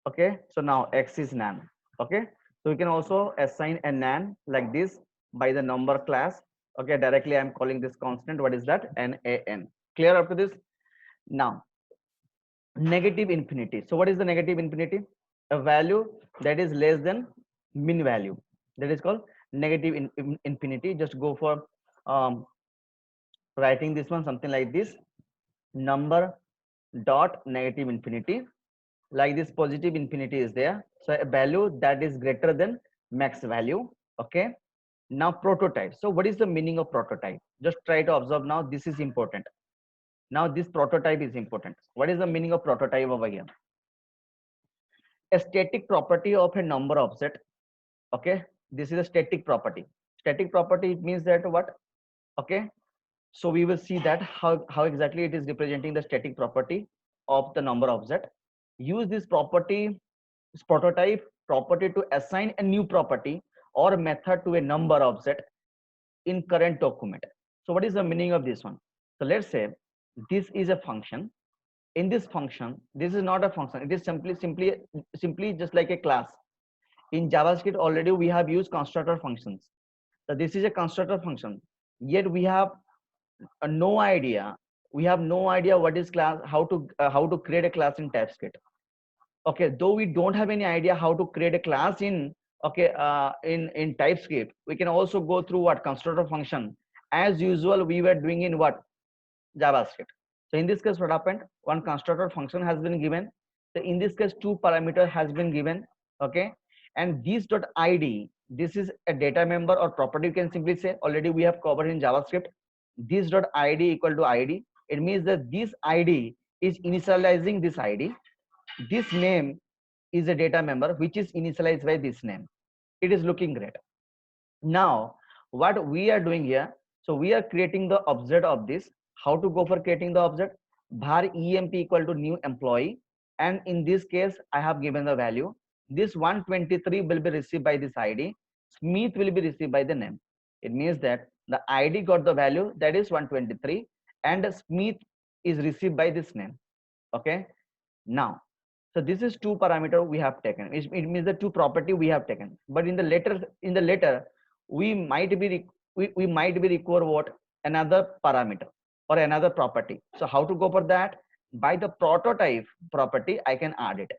Okay, so now X is nan. Okay, so we can also assign a nan like this by the number class. Okay, directly I'm calling this constant. What is that? Nan. Clear up to this? Now, negative infinity. So what is the negative infinity? A value that is less than min value. That is called negative infinity. Just go for um, writing this one something like this: number dot negative infinity. Like this, positive infinity is there. So a value that is greater than max value. Okay. Now prototype. So what is the meaning of prototype? Just try to observe now. This is important. Now this prototype is important. What is the meaning of prototype over here? A static property of a number object. Okay, this is a static property. Static property means that what? Okay, so we will see that how exactly it is representing the static property of the number object. Use this property, this prototype property, to assign a new property or method to a number object in current document. So what is the meaning of this one? So let's say this is a function. In this function, this is not a function, it is simply just like a class. In JavaScript already we have used constructor functions. So this is a constructor function, yet we have no idea, what is class, how to create a class in TypeScript. Okay, though we don't have any idea how to create a class in, okay, in TypeScript, we can also go through what? Constructor function, as usual we were doing in what? JavaScript. So in this case, what happened? One constructor function has been given. So in this case, two parameter has been given. Okay, and this dot id, this is a data member or property. You can simply say, already we have covered in JavaScript. This dot id equal to id. It means that this id is initializing this id. This name is a data member which is initialized by this name. It is looking great. Now what we are doing here, so we are creating the object of this. How to go for creating the object? Var emp equal to new employee, and in this case I have given the value. This 123 will be received by this id. Smith will be received by the name. It means that the id got the value, that is 123, and Smith is received by this name. Okay, now, so this is two parameter we have taken. It means the two property we have taken. But in the letter, we might be we might be require what? Another parameter or another property. So how to go for that? By the prototype property, I can add it.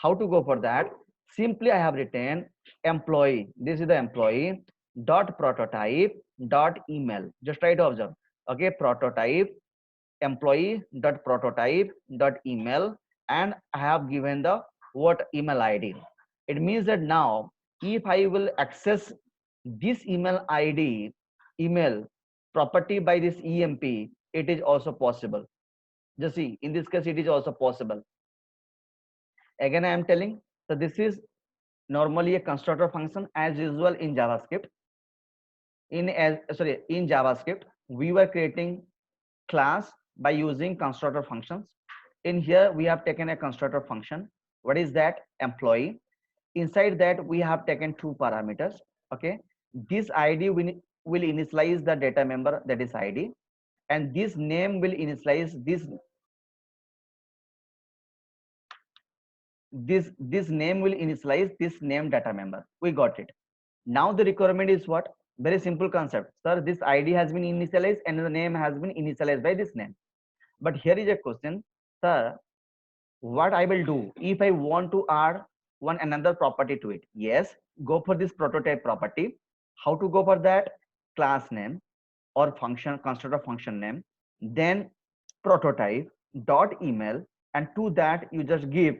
How to go for that? Simply I have written employee. This is the employee dot prototype dot email. Just try to observe. Okay, prototype employee dot prototype dot email, and I have given the what? Email ID. It means that now if I will access this email ID, email property by this emp, it is also possible. Just see, in this case it is also possible. Again I am telling, so this is normally a constructor function as usual in JavaScript. In JavaScript we were creating class by using constructor functions. In here we have taken a constructor function. What is that? Employee. Inside that we have taken two parameters. Okay, this id will initialize the data member, that is id, and this name will initialize this name will initialize this name data member. We got it. Now the requirement is what? Very simple concept, sir. This id has been initialized and the name has been initialized by this name. But here is a question, sir. What I will do if I want to add one another property to it? Yes, go for this prototype property. How to go for that? Class name or function, constructor function name, then prototype dot email, and to that you just give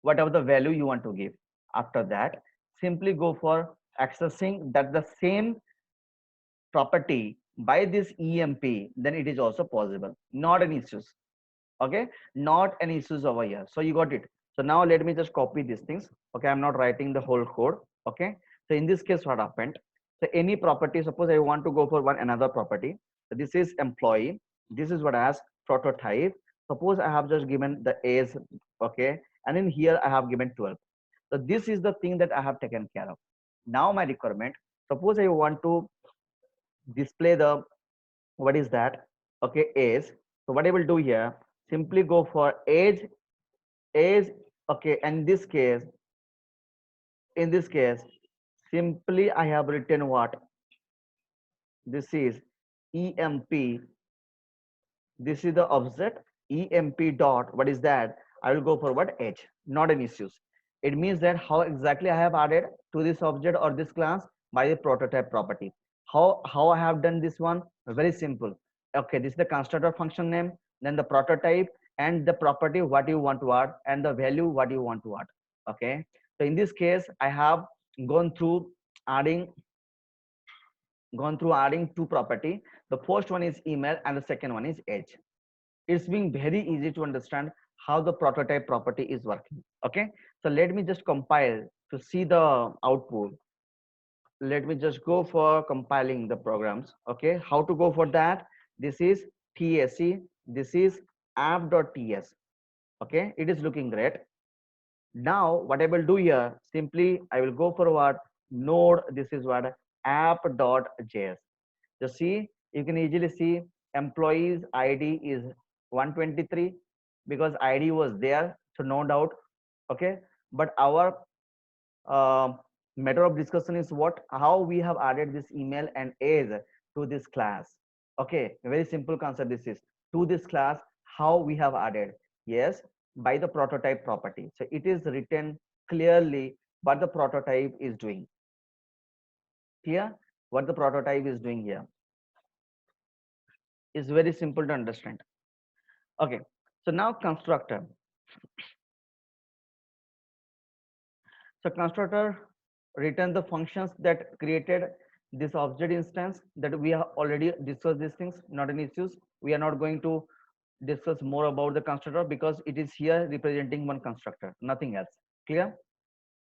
whatever the value you want to give. After that, simply go for accessing that the same property by this emp, then it is also possible. Not an issues. Okay, not any issues over here. So you got it. So now let me just copy these things. Okay, I'm not writing the whole code. Okay, so in this case what happened? So any property, suppose I want to go for one another property. So this is employee, this is what I ask, prototype. Suppose I have just given the age. Okay, and in here I have given 12. So this is the thing that I have taken care of. Now my requirement, suppose I want to display the, what is that? Okay, age. So what I will do here, simply go for age Okay, and in this case, simply I have written what? This is EMP. This is the object EMP dot. What is that? I will go for what? H. Not an issues. It means that how exactly I have added to this object or this class by the prototype property. How I have done this one? Very simple. Okay, this is the constructor function name, then the prototype and the property what you want to add and the value what you want to add. Okay. So in this case, I have gone through adding two property. The first one is email and the second one is age. It's being very easy to understand how the prototype property is working. Okay, so let me just compile to see the output. Let me just go for compiling the programs. Okay, how to go for that? This is TSC, this is app.ts. Okay, it is looking great. Now what I will do here, simply I will go for what node. This is what app.js. Just see, you can easily see employees ID is 123 because ID was there, so no doubt. Okay, but our uh, matter of discussion is what, how we have added this email and age to this class. Okay, a very simple concept. This is to this class, how we have added. Yes, by the prototype property. So it is written clearly what the prototype is doing here. What the prototype is doing here is very simple to understand. Okay, so now constructor. So constructor return the functions that created this object instance that we have already discussed these things, not any issues. We are not going to discuss more about the constructor because it is here representing one constructor, nothing else. Clear?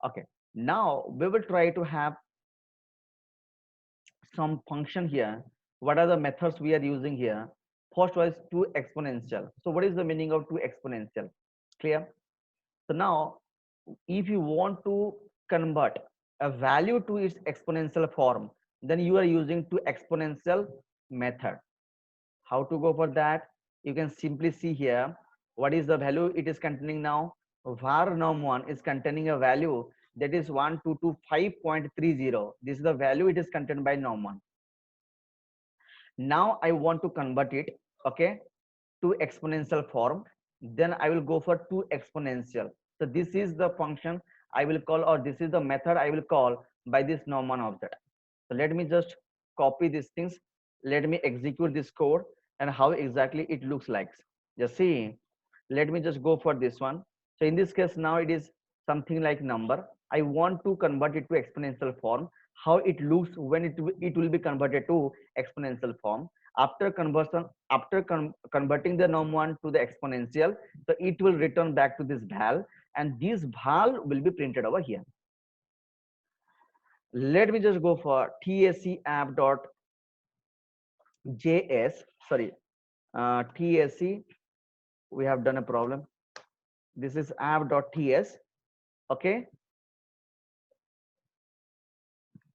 Okay. Now we will try to have some function here. What are the methods we are using here? First was to exponential. So what is the meaning of to exponential? Clear? So now if you want to convert a value to its exponential form, then you are using to exponential method. How to go for that? You can simply see here what is the value it is containing now. Var norm1 is containing a value that is 1225.30. This is the value it is contained by norm1. Now I want to convert it, okay, to exponential form. Then I will go for to exponential. So this is the function I will call, or this is the method I will call by this norm1 object. So let me just copy these things. Let me execute this code and how exactly it looks like. Just see, let me just go for this one. So in this case, now it is something like number. I want to convert it to exponential form. How it looks when it will be converted to exponential form. After conversion, after converting the norm1 to the exponential, so it will return back to this val, and this val will be printed over here. Let me just go for tsc app.js. Sorry, tsc, we have done a problem. This is app.ts. Okay,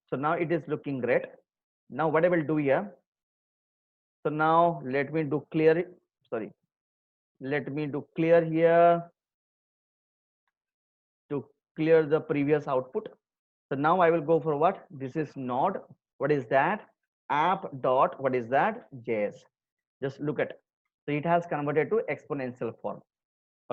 so now it is looking great. Now what I will do here, so now let me do clear it. Sorry, let me do clear here to clear the previous output. So now I will go for what? This is node. What is that? App dot, what is that? JS. Just look at it. So it has converted to exponential form.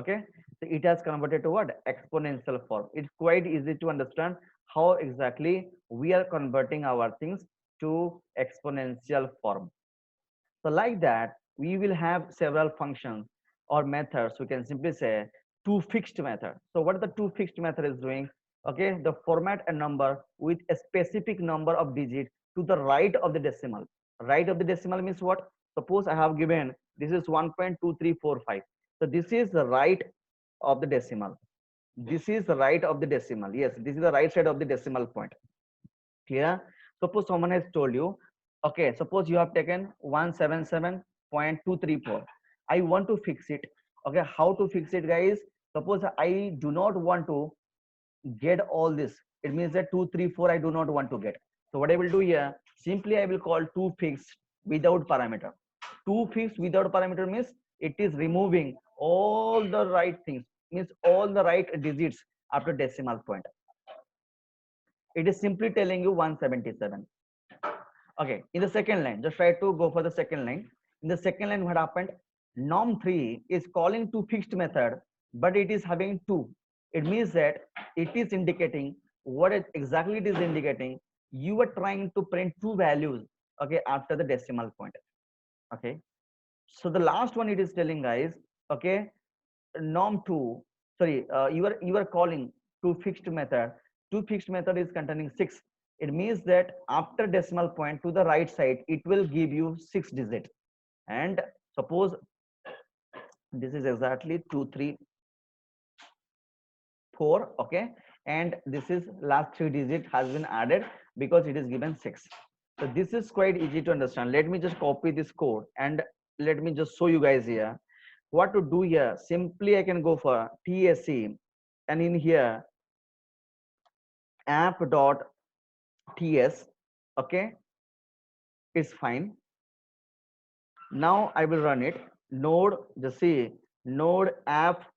Okay. So it has converted to what? Exponential form. It's quite easy to understand how exactly we are converting our things to exponential form. So like that, we will have several functions or methods. We can simply say two fixed method. So what the two fixed method is doing? Okay, the format a number with a specific number of digits to the right of the decimal. Right of the decimal means what? Suppose I have given this is 1.2345. So this is the right of the decimal. This is the right of the decimal. Yes, this is the right side of the decimal point. Clear? Suppose someone has told you, okay, suppose you have taken 177.234. I want to fix it. Okay, how to fix it, guys? Suppose I do not want to get all this. It means that 234 I do not want to get. So what I will do here, simply I will call to fixed without parameter. To fixed without parameter means it is removing all the right things. means all the right digits after decimal point. It is simply telling you 177. Okay, in the second line, just try to go for the second line. In the second line, what happened? Norm3 is calling to fixed method, but it is having 2. It means that it is indicating what exactly it is indicating. You are trying to print 2 values, okay, after the decimal point. Okay, so the last one it is telling, guys, okay, norm2, sorry, you are calling to fixed method. To fixed method is containing 6. It means that after decimal point to the right side, it will give you 6 digit. And suppose this is exactly 2 3 4, okay, and this is last 3 digit has been added because it is given 6. So this is quite easy to understand. Let me just copy this code and let me just show you guys here what to do here. Simply I can go for TSC, and in here app.ts, okay, it's fine. Now I will run it. Node, just see, node app.js.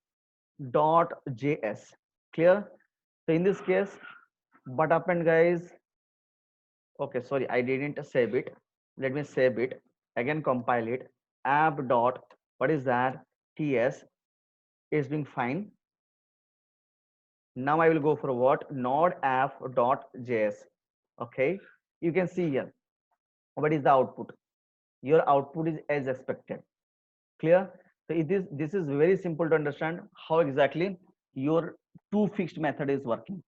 Clear? So in this case, what happened, guys? Okay, sorry, I didn't save it. Let me save it again, compile it. App dot, what is that? TS is being fine. Now I will go for what? Node app.js. Okay, you can see here what is the output. Your output is as expected. Clear? So this is very simple to understand how exactly your to fixed method is working.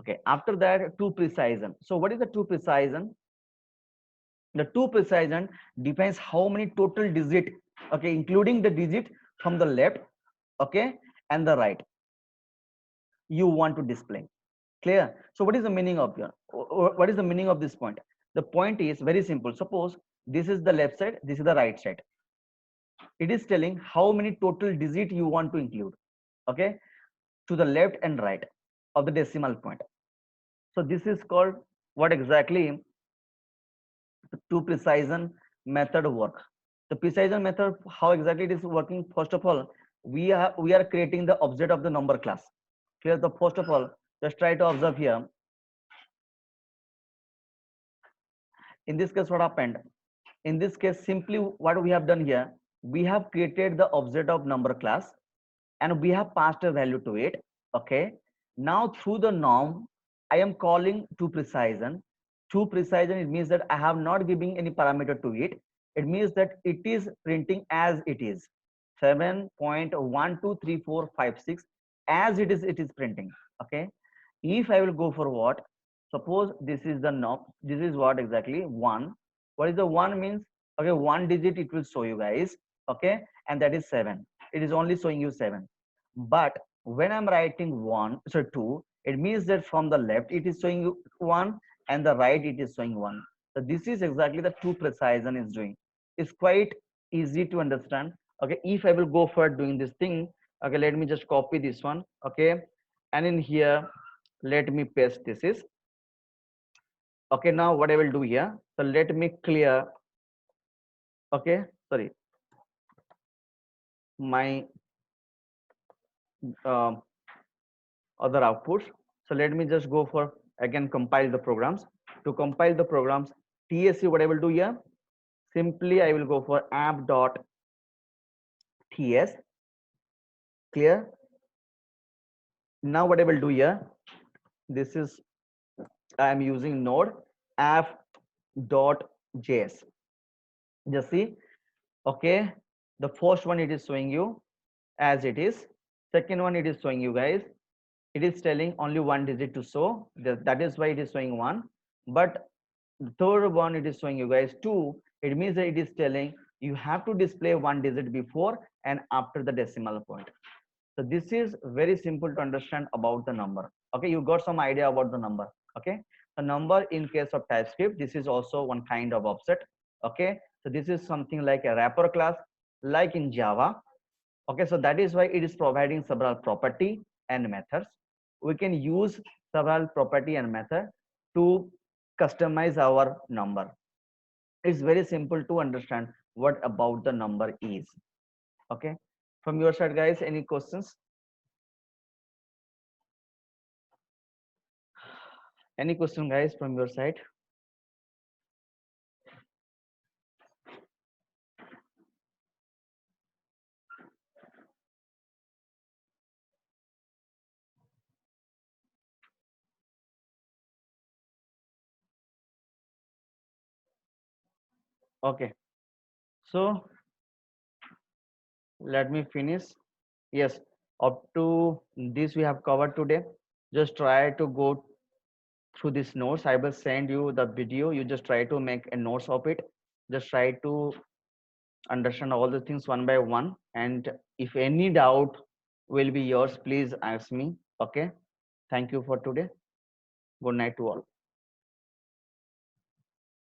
Okay, after that, to precision. So what is the to precision? The to precision defines how many total digit, okay, including the digit from the left, okay, and the right, you want to display. Clear? So what is the meaning of your, what is the meaning of this point? The point is very simple. Suppose this is the left side, this is the right side. It is telling how many total digit you want to include, okay, to the left and right of the decimal point. So this is called what exactly? To precision method work. The precision method, how exactly it is working? First of all, we are creating the object of the number class. Clear? The first of all, just try to observe here. In this case, what happened? In this case, simply what we have done here, we have created the object of number class and we have passed a value to it. Okay, now through the norm I am calling to precision. To precision, it means that I have not giving any parameter to it. It means that it is printing as it is 7.123456 as it is printing. Okay, if I will go for what, suppose this is the norm, this is what exactly 1. What is the 1 means? Okay, 1 digit it will show you, guys. Okay, and that is 7. It is only showing you 7. But when I'm writing 1, so 2, it means that from the left it is showing you 1 and the right it is showing 1. So this is exactly the to precision is doing. It's quite easy to understand. Okay, if I will go for doing this thing, okay, let me just copy this one. Okay, and in here let me paste this is. Okay, now what I will do here, so let me clear, okay, sorry, my other outputs. So let me just go for again compile the programs. To compile the programs, TSC, what I will do here, simply I will go for app.ts. Clear? Now what I will do here, this is I am using node app.js. Just see, okay, the first one it is showing you as it is. Second one it is showing you, guys, it is telling only 1 digit to show, that is why it is showing 1. But the third one it is showing you, guys, 2. It means that it is telling you have to display 1 digit before and after the decimal point. So this is very simple to understand about the number. Okay, you got some idea about the number. Okay, the number in case of TypeScript, this is also one kind of offset. Okay, so this is something like a wrapper class like in Java. Okay, so that is why it is providing several property and methods. We can use several property and method to customize our number. It's very simple to understand what about the number is. Okay, from your side, guys, any questions? Any question guys from your side? Okay, so let me finish. Yes, up to this we have covered today. Just try to go through these notes. I will send you the video. You just try to make a notes of it. Just try to understand all the things one by one. And if any doubt will be yours, please ask me. Okay. Thank you for today. Good night to all.